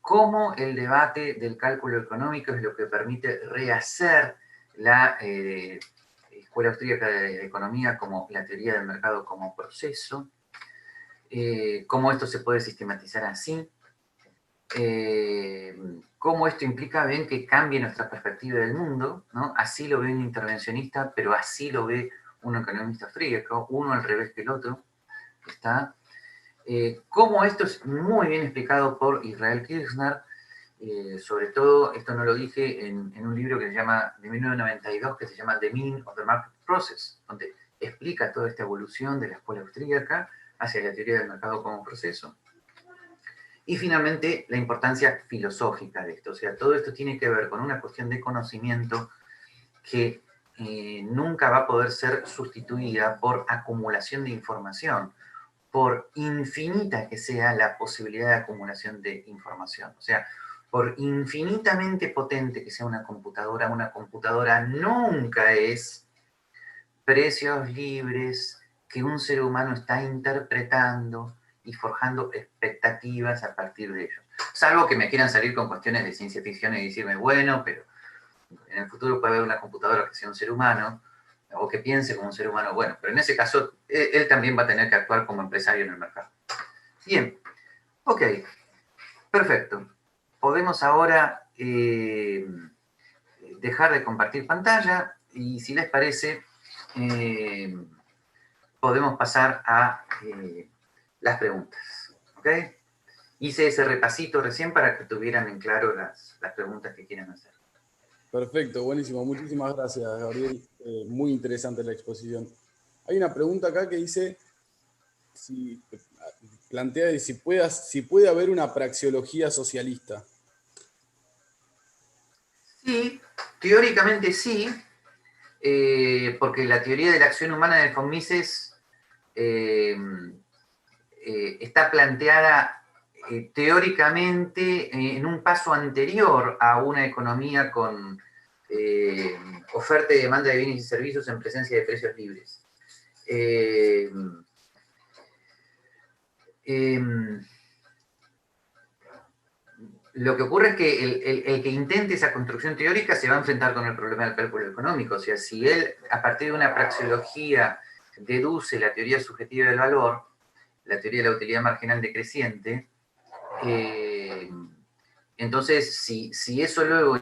cómo el debate del cálculo económico es lo que permite rehacer la Escuela Austríaca de Economía como la teoría del mercado como proceso, cómo esto se puede sistematizar así, cómo esto implica, ven, que cambie nuestra perspectiva del mundo, ¿no? Así lo ve un intervencionista, pero así lo ve un economista austríaco, uno al revés que el otro, ¿está? Cómo esto es muy bien explicado por Israel Kirzner, sobre todo, esto no lo dije, en un libro que se llama, de 1992, que se llama The Meaning of the Market Process, donde explica toda esta evolución de la escuela austríaca hacia la teoría del mercado como proceso. Y finalmente, la importancia filosófica de esto. O sea, todo esto tiene que ver con una cuestión de conocimiento que nunca va a poder ser sustituida por acumulación de información, por infinita que sea la posibilidad de acumulación de información. O sea, por infinitamente potente que sea una computadora nunca es precios libres que un ser humano está interpretando y forjando expectativas a partir de ellos. Salvo que me quieran salir con cuestiones de ciencia ficción y decirme, bueno, pero en el futuro puede haber una computadora que sea un ser humano, o que piense como un ser humano. Bueno, pero en ese caso, él también va a tener que actuar como empresario en el mercado. Bien, ok, perfecto. Podemos ahora dejar de compartir pantalla y, si les parece, podemos pasar a las preguntas. ¿Ok? Hice ese repasito recién para que tuvieran en claro las preguntas que quieren hacer. Perfecto, buenísimo. Muchísimas gracias, Gabriel. Muy interesante la exposición. Hay una pregunta acá que dice, plantea si puede haber una praxeología socialista. Sí, teóricamente sí, porque la teoría de la acción humana de von Mises está planteada teóricamente en un paso anterior a una economía con oferta y demanda de bienes y servicios en presencia de precios libres. Lo que ocurre es que el que intente esa construcción teórica se va a enfrentar con el problema del cálculo económico. O sea, si él, a partir de una praxeología, deduce la teoría subjetiva del valor, la teoría de la utilidad marginal decreciente, entonces, si eso luego,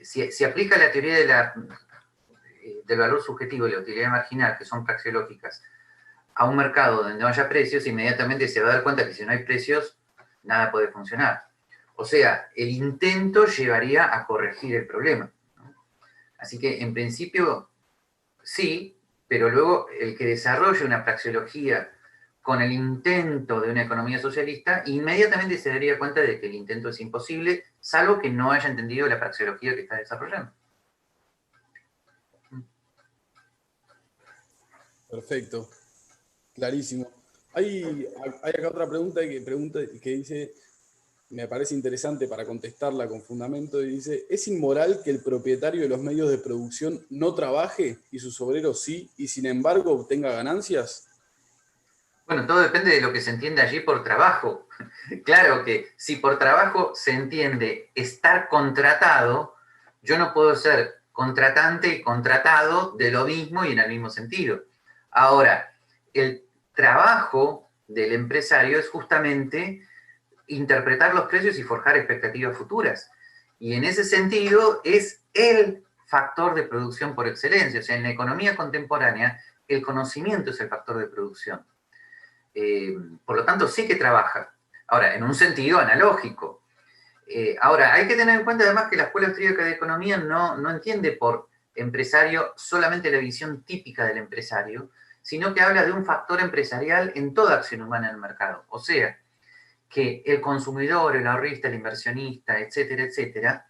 si aplica la teoría del valor subjetivo y la utilidad marginal, que son praxeológicas, a un mercado donde no haya precios, inmediatamente se va a dar cuenta que si no hay precios, nada puede funcionar. O sea, el intento llevaría a corregir el problema, ¿no? Así que, en principio, sí, pero luego el que desarrolle una praxeología con el intento de una economía socialista, inmediatamente se daría cuenta de que el intento es imposible, salvo que no haya entendido la praxeología que está desarrollando. Perfecto, clarísimo. Hay acá otra pregunta que dice, me parece interesante para contestarla con fundamento, y dice, ¿es inmoral que el propietario de los medios de producción no trabaje y sus obreros sí, y sin embargo obtenga ganancias? Bueno, todo depende de lo que se entiende allí por trabajo. Claro que si por trabajo se entiende estar contratado, yo no puedo ser contratante y contratado de lo mismo y en el mismo sentido. Ahora, el trabajo del empresario es justamente interpretar los precios y forjar expectativas futuras. Y en ese sentido es el factor de producción por excelencia. O sea, en la economía contemporánea, el conocimiento es el factor de producción. Por lo tanto, sí que trabaja. Ahora, en un sentido analógico. Ahora, hay que tener en cuenta además que la Escuela Austríaca de Economía no entiende por empresario solamente la visión típica del empresario, sino que habla de un factor empresarial en toda acción humana en el mercado. O sea, que el consumidor, el ahorrista, el inversionista, etcétera, etcétera,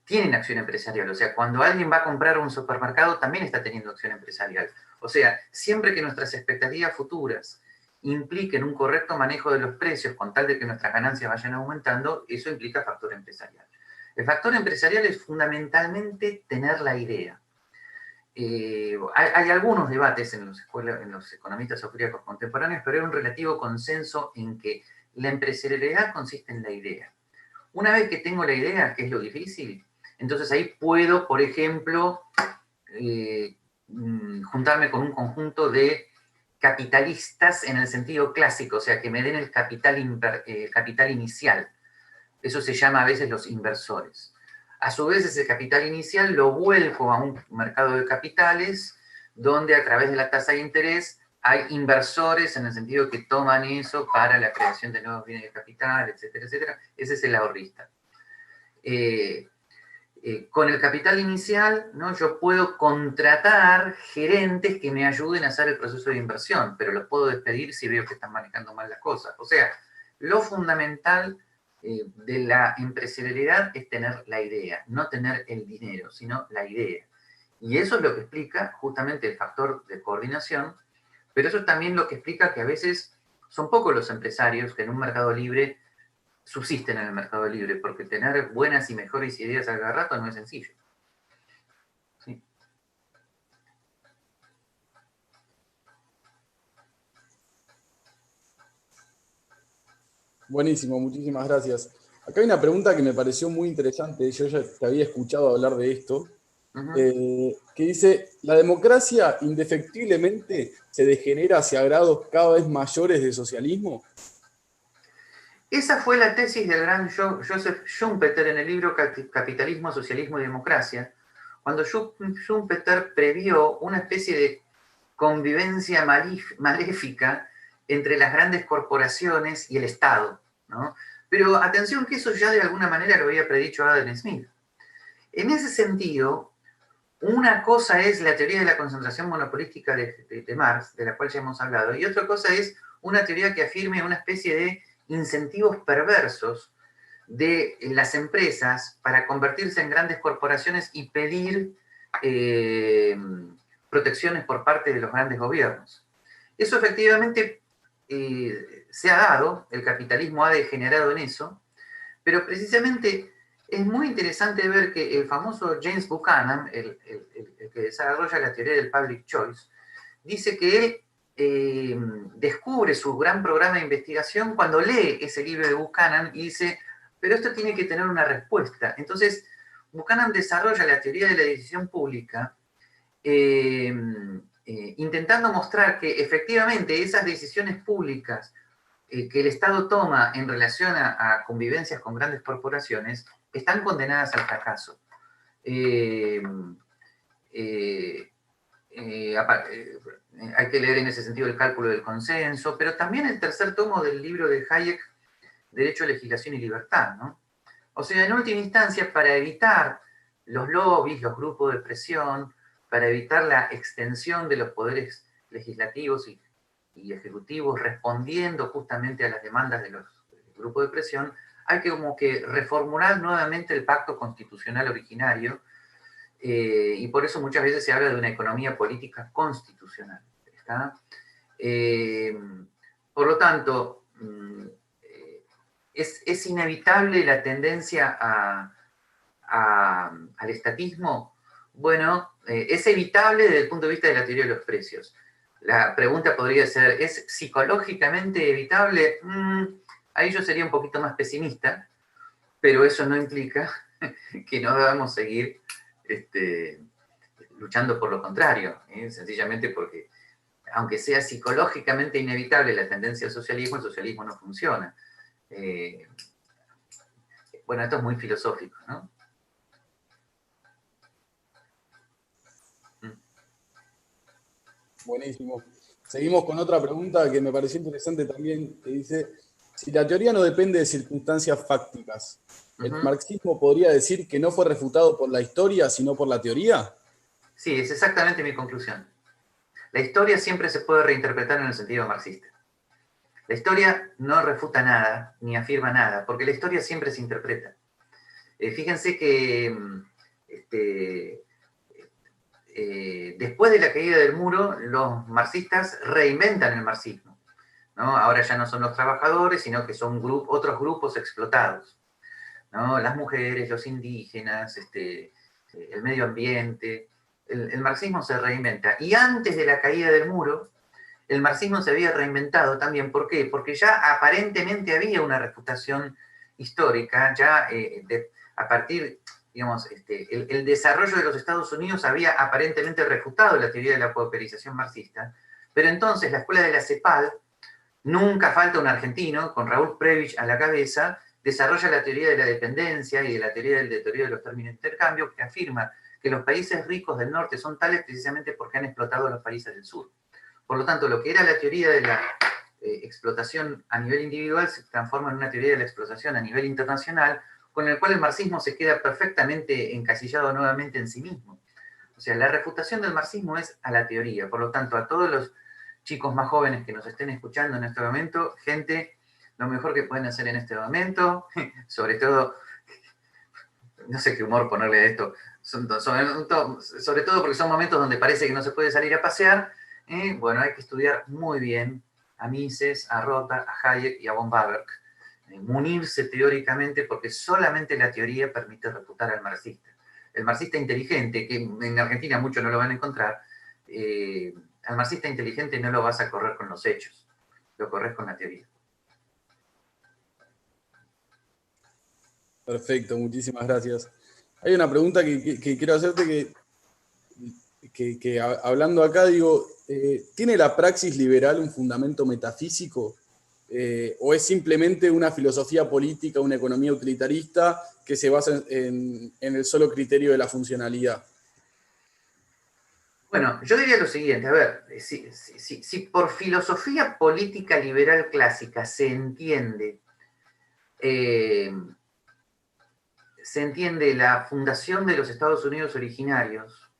tienen acción empresarial. O sea, cuando alguien va a comprar un supermercado, también está teniendo acción empresarial. O sea, siempre que nuestras expectativas futuras impliquen un correcto manejo de los precios con tal de que nuestras ganancias vayan aumentando, eso implica factor empresarial. El factor empresarial es fundamentalmente tener la idea. Hay algunos debates en los economistas austríacos contemporáneos, pero hay un relativo consenso en que la empresarialidad consiste en la idea. Una vez que tengo la idea, que es lo difícil, entonces ahí puedo, por ejemplo, juntarme con un conjunto de capitalistas en el sentido clásico, o sea, que me den el capital inicial. Eso se llama a veces los inversores. A su vez, ese capital inicial lo vuelco a un mercado de capitales, donde a través de la tasa de interés hay inversores en el sentido que toman eso para la creación de nuevos bienes de capital, etcétera, etcétera. Ese es el ahorrista. Con el capital inicial, ¿no? Yo puedo contratar gerentes que me ayuden a hacer el proceso de inversión, pero los puedo despedir si veo que están manejando mal las cosas. O sea, lo fundamental de la empresarialidad es tener la idea, no tener el dinero, sino la idea. Y eso es lo que explica justamente el factor de coordinación, pero eso es también lo que explica que a veces son pocos los empresarios que en un mercado libre subsisten en el mercado libre, porque tener buenas y mejores ideas al rato no es sencillo. ¿Sí? Buenísimo, muchísimas gracias. Acá hay una pregunta que me pareció muy interesante, yo ya te había escuchado hablar de esto, que dice, ¿la democracia indefectiblemente se degenera hacia grados cada vez mayores de socialismo? Esa fue la tesis del gran Joseph Schumpeter en el libro Capitalismo, Socialismo y Democracia, cuando Schumpeter previó una especie de convivencia maléfica entre las grandes corporaciones y el Estado, ¿no? Pero atención que eso ya de alguna manera lo había predicho Adam Smith. En ese sentido, una cosa es la teoría de la concentración monopolística de Marx, de la cual ya hemos hablado, y otra cosa es una teoría que afirme una especie de incentivos perversos de las empresas para convertirse en grandes corporaciones y pedir protecciones por parte de los grandes gobiernos. Eso efectivamente se ha dado, el capitalismo ha degenerado en eso, pero precisamente es muy interesante ver que el famoso James Buchanan, el que desarrolla la teoría del public choice, dice que él descubre su gran programa de investigación cuando lee ese libro de Buchanan y dice, pero esto tiene que tener una respuesta. Entonces, Buchanan desarrolla la teoría de la decisión pública intentando mostrar que efectivamente esas decisiones públicas que el Estado toma en relación a convivencias con grandes corporaciones están condenadas al fracaso. Hay que leer en ese sentido el cálculo del consenso, pero también el tercer tomo del libro de Hayek, Derecho, Legislación y Libertad, ¿no? O sea, en última instancia, para evitar los lobbies, los grupos de presión, para evitar la extensión de los poderes legislativos y ejecutivos respondiendo justamente a las demandas de los grupos de presión, hay que como que reformular nuevamente el pacto constitucional originario, y por eso muchas veces se habla de una economía política constitucional. ¿Está? Por lo tanto, es inevitable la tendencia al estatismo. Bueno, es evitable desde el punto de vista de la teoría de los precios. La pregunta podría ser, ¿es psicológicamente evitable? Ahí yo sería un poquito más pesimista, pero eso no implica que no debamos seguir luchando por lo contrario, sencillamente porque, aunque sea psicológicamente inevitable la tendencia al socialismo, el socialismo no funciona. Bueno, esto es muy filosófico, ¿no? Buenísimo. Seguimos con otra pregunta que me pareció interesante también, que dice, si la teoría no depende de circunstancias fácticas, ¿el marxismo podría decir que no fue refutado por la historia, sino por la teoría? Sí, es exactamente mi conclusión. La historia siempre se puede reinterpretar en el sentido marxista. La historia no refuta nada, ni afirma nada, porque la historia siempre se interpreta. Fíjense que después de la caída del muro, los marxistas reinventan el marxismo, ¿no? Ahora ya no son los trabajadores, sino que son otros grupos explotados, ¿no? Las mujeres, los indígenas, el medio ambiente. El marxismo se reinventa. Y antes de la caída del muro, el marxismo se había reinventado también. ¿Por qué? Porque ya aparentemente había una refutación histórica, ya a partir, digamos, el desarrollo de los Estados Unidos había aparentemente refutado la teoría de la pauperización marxista, pero entonces la escuela de la CEPAL, nunca falta un argentino, con Raúl Prebisch a la cabeza, desarrolla la teoría de la dependencia y de la teoría del deterioro de los términos de intercambio, que afirma que los países ricos del norte son tales precisamente porque han explotado a los países del sur. Por lo tanto, lo que era la teoría de la explotación a nivel individual se transforma en una teoría de la explotación a nivel internacional, con el cual el marxismo se queda perfectamente encasillado nuevamente en sí mismo. O sea, la refutación del marxismo es a la teoría. Por lo tanto, a todos los chicos más jóvenes que nos estén escuchando en este momento, gente, lo mejor que pueden hacer en este momento, sobre todo, no sé qué humor ponerle a esto, sobre todo porque son momentos donde parece que no se puede salir a pasear, bueno, hay que estudiar muy bien a Mises, a Rothbard, a Hayek y a von Bawerk, munirse teóricamente, porque solamente la teoría permite refutar al marxista. El marxista inteligente, que en Argentina muchos no lo van a encontrar, al marxista inteligente no lo vas a correr con los hechos, lo corres con la teoría. Perfecto, muchísimas gracias. Hay una pregunta que quiero hacerte hablando acá, digo, ¿tiene la praxis liberal un fundamento metafísico? ¿O es simplemente una filosofía política, una economía utilitarista que se basa en el solo criterio de la funcionalidad? Bueno, yo diría lo siguiente, a ver, si por filosofía política liberal clásica se entiende la fundación de los Estados Unidos originarios,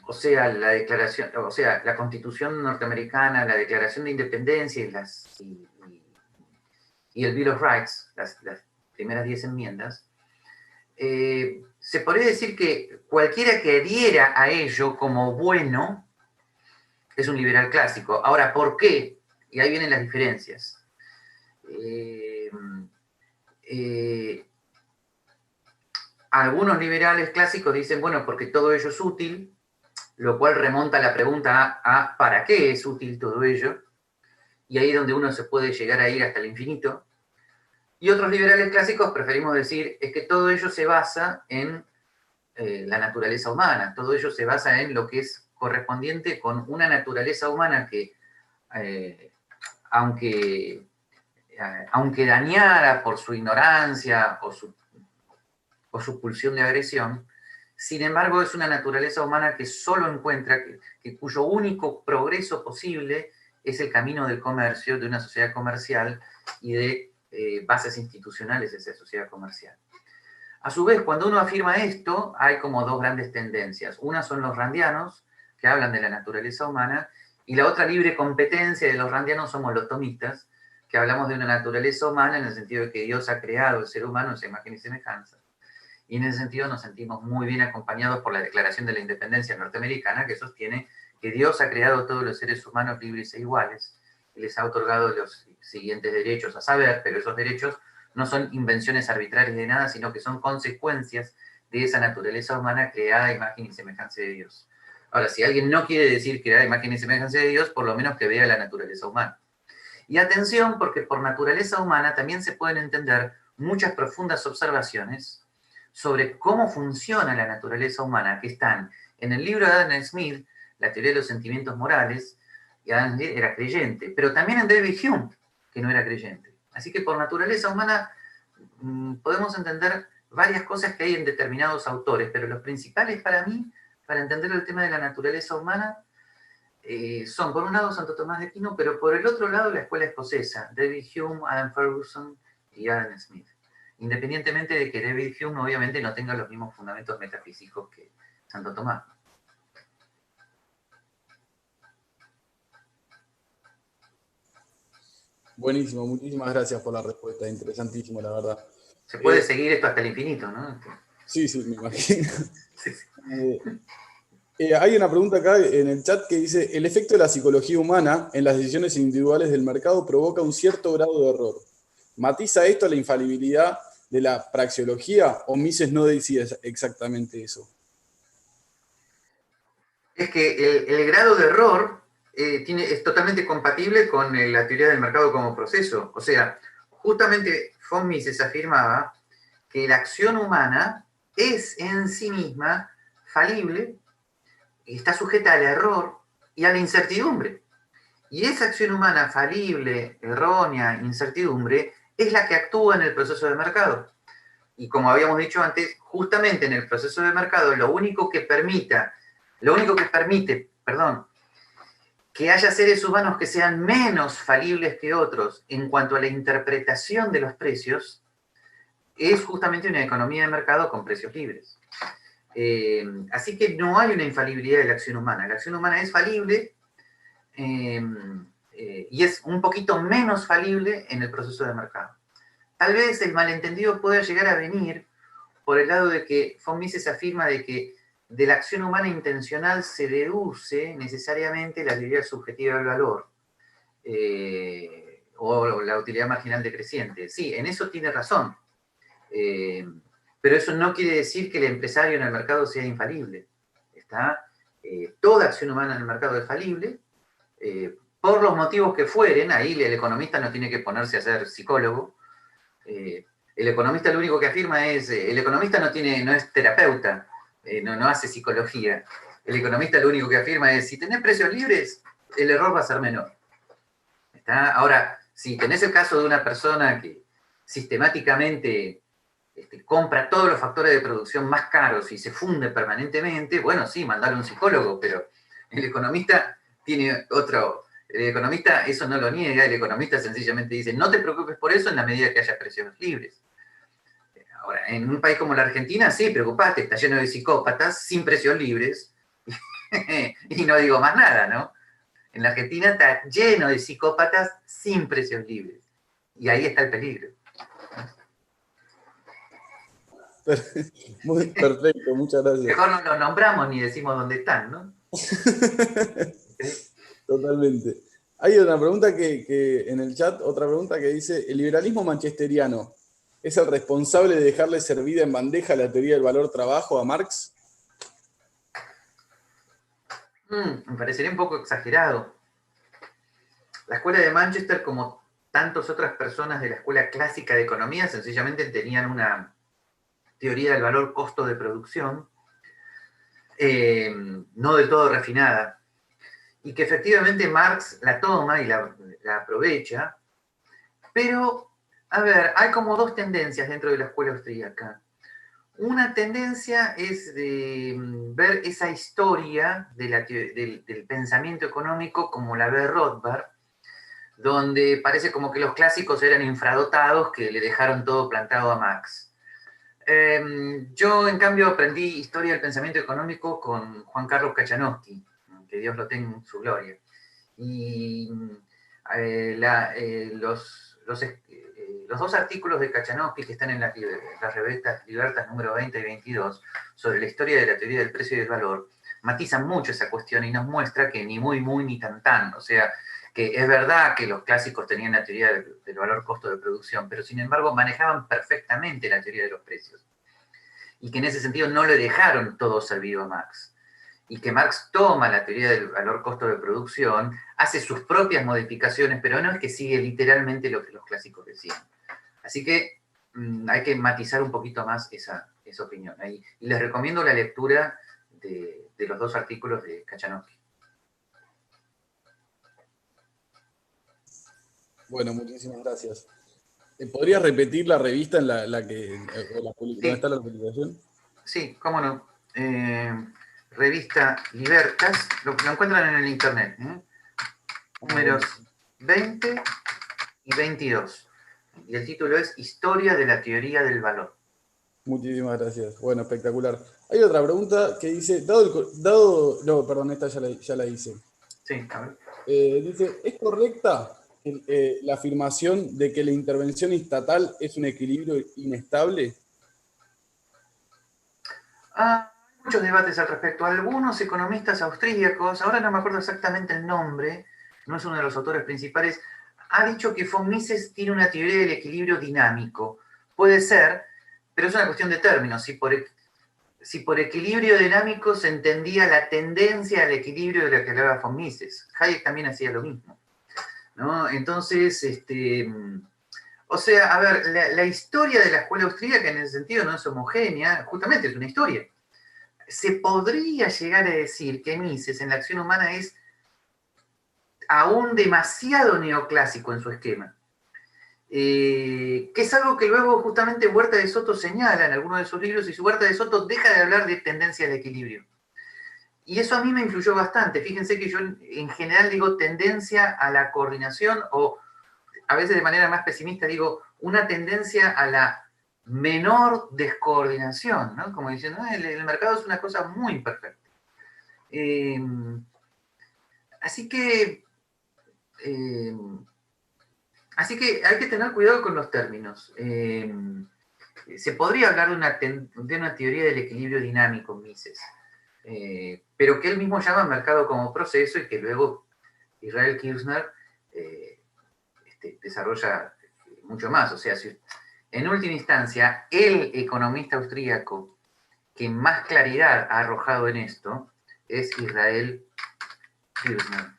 o sea, la declaración, o sea, la Constitución norteamericana, la Declaración de Independencia y el Bill of Rights, las primeras 10 enmiendas, se podría decir que cualquiera que adhiera a ello como bueno es un liberal clásico. Ahora, ¿por qué? Y ahí vienen las diferencias. Algunos liberales clásicos dicen, bueno, porque todo ello es útil, lo cual remonta la pregunta a ¿para qué es útil todo ello? Y ahí es donde uno se puede llegar a ir hasta el infinito. Y otros liberales clásicos preferimos decir, es que todo ello se basa en la naturaleza humana, todo ello se basa en lo que es correspondiente con una naturaleza humana que, aunque dañada por su ignorancia o su pulsión de agresión, sin embargo es una naturaleza humana que solo encuentra, cuyo único progreso posible es el camino del comercio, de una sociedad comercial y de bases institucionales de esa sociedad comercial. A su vez, cuando uno afirma esto, hay como dos grandes tendencias. Una son los randianos, que hablan de la naturaleza humana, y la otra libre competencia de los randianos somos los tomistas, que hablamos de una naturaleza humana en el sentido de que Dios ha creado el ser humano en su imagen y semejanza. Y en ese sentido nos sentimos muy bien acompañados por la Declaración de la Independencia norteamericana, que sostiene que Dios ha creado a todos los seres humanos libres e iguales, y les ha otorgado los siguientes derechos a saber, pero esos derechos no son invenciones arbitrarias de nada, sino que son consecuencias de esa naturaleza humana creada a imagen y semejanza de Dios. Ahora, si alguien no quiere decir crear imagen y semejanza de Dios, por lo menos que vea la naturaleza humana. Y atención, porque por naturaleza humana también se pueden entender muchas profundas observaciones sobre cómo funciona la naturaleza humana, que están en el libro de Adam Smith, La teoría de los sentimientos morales, y Adam Smith era creyente, pero también en David Hume, que no era creyente. Así que por naturaleza humana podemos entender varias cosas que hay en determinados autores, pero los principales para mí, para entender el tema de la naturaleza humana, son por un lado Santo Tomás de Aquino, pero por el otro lado la escuela escocesa, David Hume, Adam Ferguson y Adam Smith. Independientemente de que David Hume obviamente no tenga los mismos fundamentos metafísicos que Santo Tomás. Buenísimo, muchísimas gracias por la respuesta, interesantísimo, la verdad. Se puede seguir esto hasta el infinito, ¿no? Sí, sí, me imagino. Sí, sí. Hay una pregunta acá en el chat que dice, el efecto de la psicología humana en las decisiones individuales del mercado provoca un cierto grado de error. ¿Matiza esto la infalibilidad de la praxeología o Mises no decía exactamente eso? Es que el grado de error es totalmente compatible con la teoría del mercado como proceso. O sea, justamente von Mises afirmaba que la acción humana es en sí misma falible, está sujeta al error y a la incertidumbre. Y esa acción humana falible, errónea, incertidumbre, es la que actúa en el proceso de mercado. Y como habíamos dicho antes, justamente en el proceso de mercado, lo único que permite, que haya seres humanos que sean menos falibles que otros en cuanto a la interpretación de los precios, es justamente una economía de mercado con precios libres. Así que no hay una infalibilidad de la acción humana. La acción humana es falible y es un poquito menos falible en el proceso de mercado. Tal vez el malentendido pueda llegar a venir por el lado de que von Mises afirma de que de la acción humana intencional se deduce necesariamente la teoría subjetiva del valor o la utilidad marginal decreciente. Sí, en eso tiene razón. Pero eso no quiere decir que el empresario en el mercado sea infalible. Toda acción humana en el mercado es falible, por los motivos que fueren. Ahí el economista no tiene que ponerse a ser psicólogo. El economista lo único que afirma es, el economista no es terapeuta, no hace psicología. El economista lo único que afirma es, si tenés precios libres, el error va a ser menor. Ahora, si tenés el caso de una persona que sistemáticamente compra todos los factores de producción más caros y se funde permanentemente, bueno, sí, mandarle a un psicólogo, pero el economista tiene otro. El economista eso no lo niega, el economista sencillamente dice, no te preocupes por eso en la medida que haya precios libres. Ahora, en un país como la Argentina, sí, preocupate, está lleno de psicópatas sin precios libres, y no digo más nada, ¿no? En la Argentina está lleno de psicópatas sin precios libres, y ahí está el peligro. Perfecto, muchas gracias. Mejor no los nombramos ni decimos dónde están, ¿no? Totalmente. Hay una pregunta que en el chat, otra pregunta que dice, ¿el liberalismo manchesteriano es el responsable de dejarle servida en bandeja la teoría del valor trabajo a Marx? Me parecería un poco exagerado. La escuela de Manchester, como tantas otras personas de la escuela clásica de economía, sencillamente tenían una teoría del valor costo de producción, no del todo refinada, y que efectivamente Marx la toma y la aprovecha, pero, a ver, hay como dos tendencias dentro de la escuela austríaca. Una tendencia es de ver esa historia del pensamiento económico como la ve Rothbard, donde parece como que los clásicos eran infradotados que le dejaron todo plantado a Marx. Yo, en cambio, aprendí historia del pensamiento económico con Juan Carlos Kachanowski, que Dios lo tenga en su gloria. Y los dos artículos de Kachanowski que están en las revistas Libertas número 20 y 22 sobre la historia de la teoría del precio y del valor matizan mucho esa cuestión y nos muestra que ni muy, muy, ni tan, tan. O sea, que es verdad que los clásicos tenían la teoría del valor costo de producción, pero sin embargo manejaban perfectamente la teoría de los precios. Y que en ese sentido no le dejaron todo servido a Marx. y que Marx toma la teoría del valor-costo de producción, hace sus propias modificaciones, pero no es que sigue literalmente lo que los clásicos decían. Así que hay que matizar un poquito más esa opinión. Y les recomiendo la lectura de los dos artículos de Kachanowski. Bueno, muchísimas gracias. ¿Podrías repetir la revista en la que, donde está la publicación? Sí, cómo no. Revista Libertas, lo encuentran en el internet. Números 20 y 22. Y el título es Historia de la teoría del valor. Muchísimas gracias. Bueno, espectacular. Hay otra pregunta que dice, no, perdón, esta ya la hice. Sí, a ver. Dice, ¿es correcta la afirmación de que la intervención estatal es un equilibrio inestable? Hay muchos debates al respecto. Algunos economistas austríacos, ahora no me acuerdo exactamente el nombre, no es uno de los autores principales, ha dicho que von Mises tiene una teoría del equilibrio dinámico. Puede ser, pero es una cuestión de términos. Si por equilibrio dinámico se entendía la tendencia al equilibrio de la que hablaba von Mises. Hayek también hacía lo mismo, ¿no? Entonces, o sea, a ver, la historia de la escuela austríaca en ese sentido no es homogénea, justamente es una historia. Se podría llegar a decir que Mises en la acción humana es aún demasiado neoclásico en su esquema. Que es algo que luego justamente Huerta de Soto señala en algunos de sus libros, y su Huerta de Soto deja de hablar de tendencia al equilibrio. Y eso a mí me influyó bastante. Fíjense que yo en general digo tendencia a la coordinación, o a veces de manera más pesimista digo una tendencia a la menor descoordinación, ¿no? Como diciendo, el mercado es una cosa muy imperfecta. Así que hay que tener cuidado con los términos. Se podría hablar de una teoría del equilibrio dinámico, Mises, pero que él mismo llama mercado como proceso y que luego Israel Kirzner desarrolla mucho más. O sea, en última instancia, el economista austríaco que más claridad ha arrojado en esto es Israel Kirzner.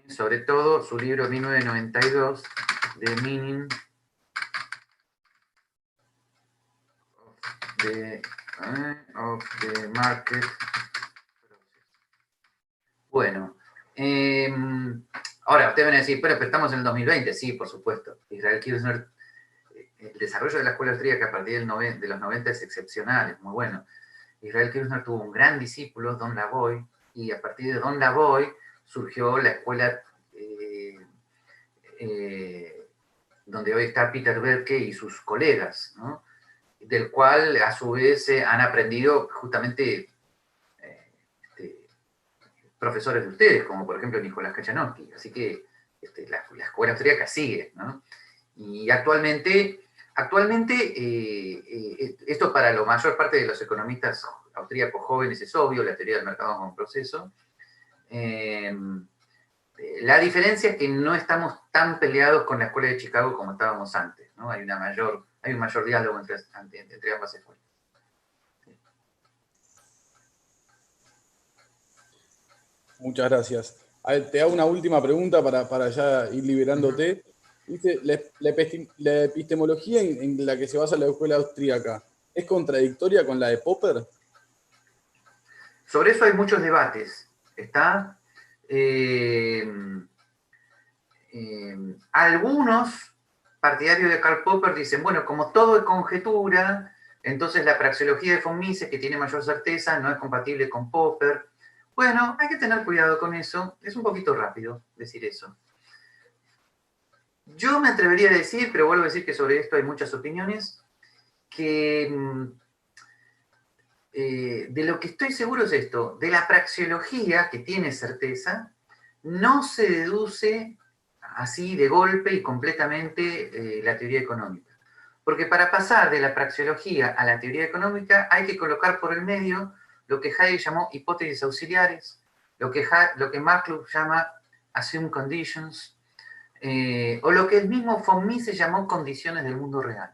Sobre todo su libro 1992, The Meaning of the Market. Bueno, ahora ustedes van a decir, pero estamos en el 2020. Sí, por supuesto. Israel Kirzner, el desarrollo de la escuela austríaca a partir de los 90 es excepcional, es muy bueno. Israel Kirzner tuvo un gran discípulo, Don Lavoie, y a partir de Don Lavoie surgió la escuela donde hoy está Peter Berke y sus colegas, ¿no? Del cual a su vez han aprendido justamente profesores de ustedes, como por ejemplo Nicolás Kachanowski. Así que la escuela austríaca sigue, ¿no? Y actualmente esto para la mayor parte de los economistas austríacos jóvenes es obvio, la teoría del mercado como proceso. La diferencia es que no estamos tan peleados con la escuela de Chicago como estábamos antes, ¿no? Hay un mayor diálogo entre ambas escuelas. Muchas gracias. A ver, te hago una última pregunta para ya ir liberándote. Dice, la epistemología en la que se basa la escuela austríaca, ¿es contradictoria con la de Popper? Sobre eso hay muchos debates. ¿Está? Algunos partidarios de Karl Popper dicen, bueno, como todo es conjetura, entonces la praxeología de von Mises, que tiene mayor certeza, no es compatible con Popper. Bueno, hay que tener cuidado con eso. Es un poquito rápido decir eso. Yo me atrevería a decir, pero vuelvo a decir que sobre esto hay muchas opiniones, que de lo que estoy seguro es esto, de la praxeología, que tiene certeza, no se deduce así de golpe y completamente la teoría económica. Porque para pasar de la praxeología a la teoría económica hay que colocar por el medio lo que Hayek llamó hipótesis auxiliares, lo que McClure llama assumed conditions, o lo que el mismo von Mises llamó condiciones del mundo real.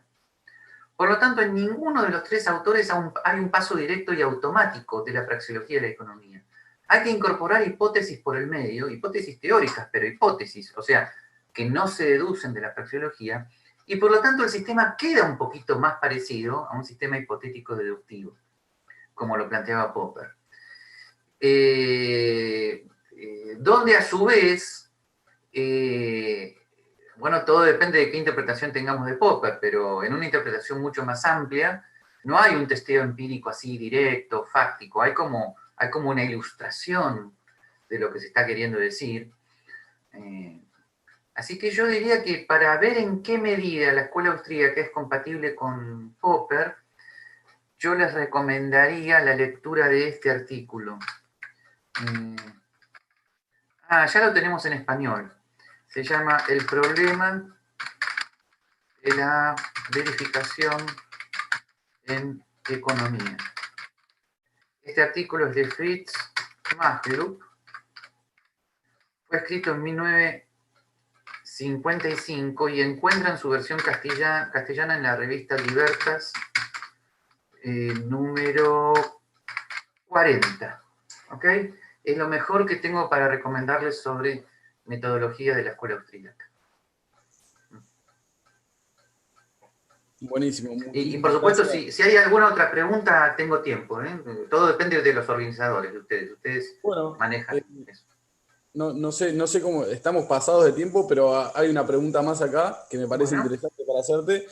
Por lo tanto, en ninguno de los tres autores hay un paso directo y automático de la praxeología de la economía. Hay que incorporar hipótesis por el medio, hipótesis teóricas, pero hipótesis, o sea, que no se deducen de la praxeología, y por lo tanto el sistema queda un poquito más parecido a un sistema hipotético deductivo, como lo planteaba Popper. Donde a su vez, bueno, todo depende de qué interpretación tengamos de Popper, pero en una interpretación mucho más amplia, no hay un testeo empírico así directo, fáctico, hay como una ilustración de lo que se está queriendo decir. Así que yo diría que para ver en qué medida la escuela austríaca es compatible con Popper, yo les recomendaría la lectura de este artículo. Ya lo tenemos en español. Se llama El problema de la verificación en economía. Este artículo es de Fritz Machlup. Fue escrito en 1955 y encuentran su versión castellana en la revista Libertas, número 40. ¿Ok? Es lo mejor que tengo para recomendarles sobre metodología de la escuela austríaca. Buenísimo. Y por supuesto, si hay alguna otra pregunta, tengo tiempo. Todo depende de los organizadores, de ustedes. Ustedes manejan eso. No sé cómo, estamos pasados de tiempo, pero hay una pregunta más acá que me parece interesante para hacerte.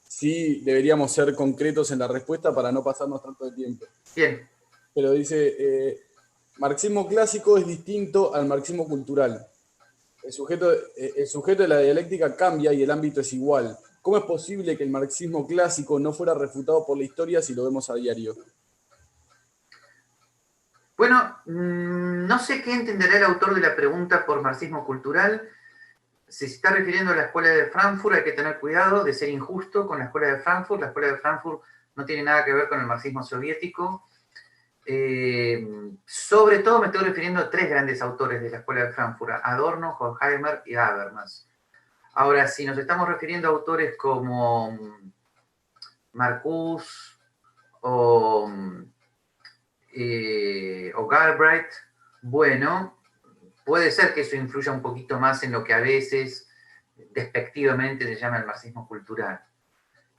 Sí, deberíamos ser concretos en la respuesta para no pasarnos tanto de tiempo. Bien. Pero dice, marxismo clásico es distinto al marxismo cultural. El sujeto de la dialéctica cambia y el ámbito es igual. ¿Cómo es posible que el marxismo clásico no fuera refutado por la historia si lo vemos a diario? Bueno, no sé qué entenderá el autor de la pregunta por marxismo cultural. Si se está refiriendo a la escuela de Frankfurt, hay que tener cuidado de ser injusto con la escuela de Frankfurt. La escuela de Frankfurt no tiene nada que ver con el marxismo soviético. Sobre todo me estoy refiriendo a tres grandes autores de la escuela de Frankfurt: Adorno, Horkheimer y Habermas. Ahora, si nos estamos refiriendo a autores como Marcuse o Galbraith, bueno, puede ser que eso influya un poquito más en lo que a veces despectivamente se llama el marxismo cultural.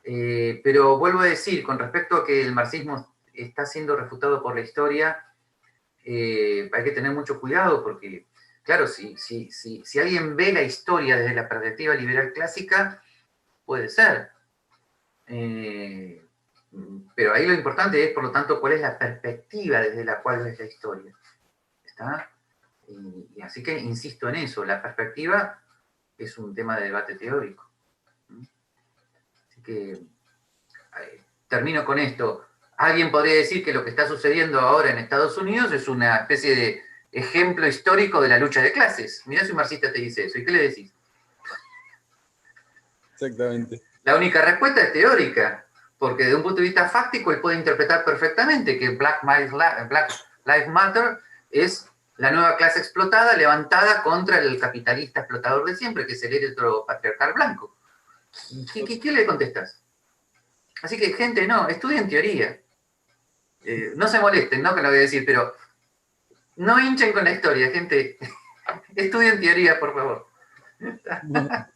Pero vuelvo a decir, con respecto a que el marxismo está siendo refutado por la historia, hay que tener mucho cuidado porque, claro, si alguien ve la historia desde la perspectiva liberal clásica, puede ser. Pero ahí lo importante es, por lo tanto, cuál es la perspectiva desde la cual ves la historia. ¿Está? Y así que insisto en eso, la perspectiva es un tema de debate teórico. Así que termino con esto. Alguien podría decir que lo que está sucediendo ahora en Estados Unidos es una especie de ejemplo histórico de la lucha de clases. Mirá si un marxista te dice eso, ¿y qué le decís? Exactamente. La única respuesta es teórica, porque desde un punto de vista fáctico él puede interpretar perfectamente que Black Lives Matter es la nueva clase explotada levantada contra el capitalista explotador de siempre, que es el heteropatriarcal blanco. ¿Qué le contestas? Así que, gente, no, estudien teoría. No se molesten, ¿no? Que lo voy a decir, pero no hinchen con la historia, gente. Estudien teoría, por favor. Bueno.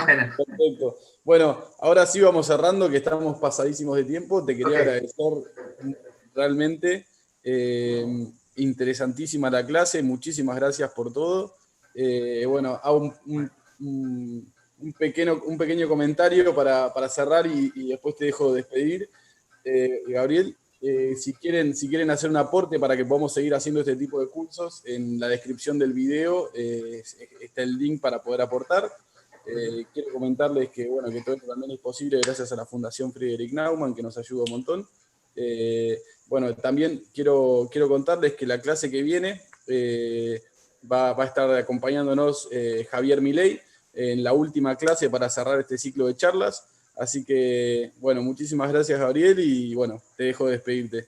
Perfecto. Bueno, ahora sí vamos cerrando, que estamos pasadísimos de tiempo. Te quería agradecer realmente. Interesantísima la clase, muchísimas gracias por todo. Bueno, hago un pequeño comentario para cerrar y después te dejo despedir. Gabriel, si quieren hacer un aporte para que podamos seguir haciendo este tipo de cursos, en la descripción del video está el link para poder aportar. Quiero comentarles que, bueno, que todo esto también es posible gracias a la Fundación Friedrich Naumann, que nos ayuda un montón. Bueno, también quiero contarles que la clase que viene va a estar acompañándonos Javier Milei en la última clase para cerrar este ciclo de charlas. Así que, bueno, muchísimas gracias, Gabriel, y bueno, te dejo despedirte.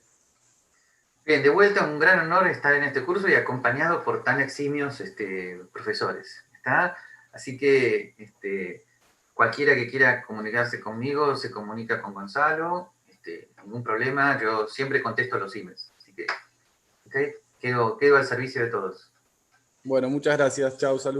Bien, de vuelta, un gran honor estar en este curso y acompañado por tan eximios profesores. ¿Está? Así que cualquiera que quiera comunicarse conmigo se comunica con Gonzalo, ningún problema, yo siempre contesto los emails. Así que, ¿okay? Quedo al servicio de todos. Bueno, muchas gracias. Chao, saludos.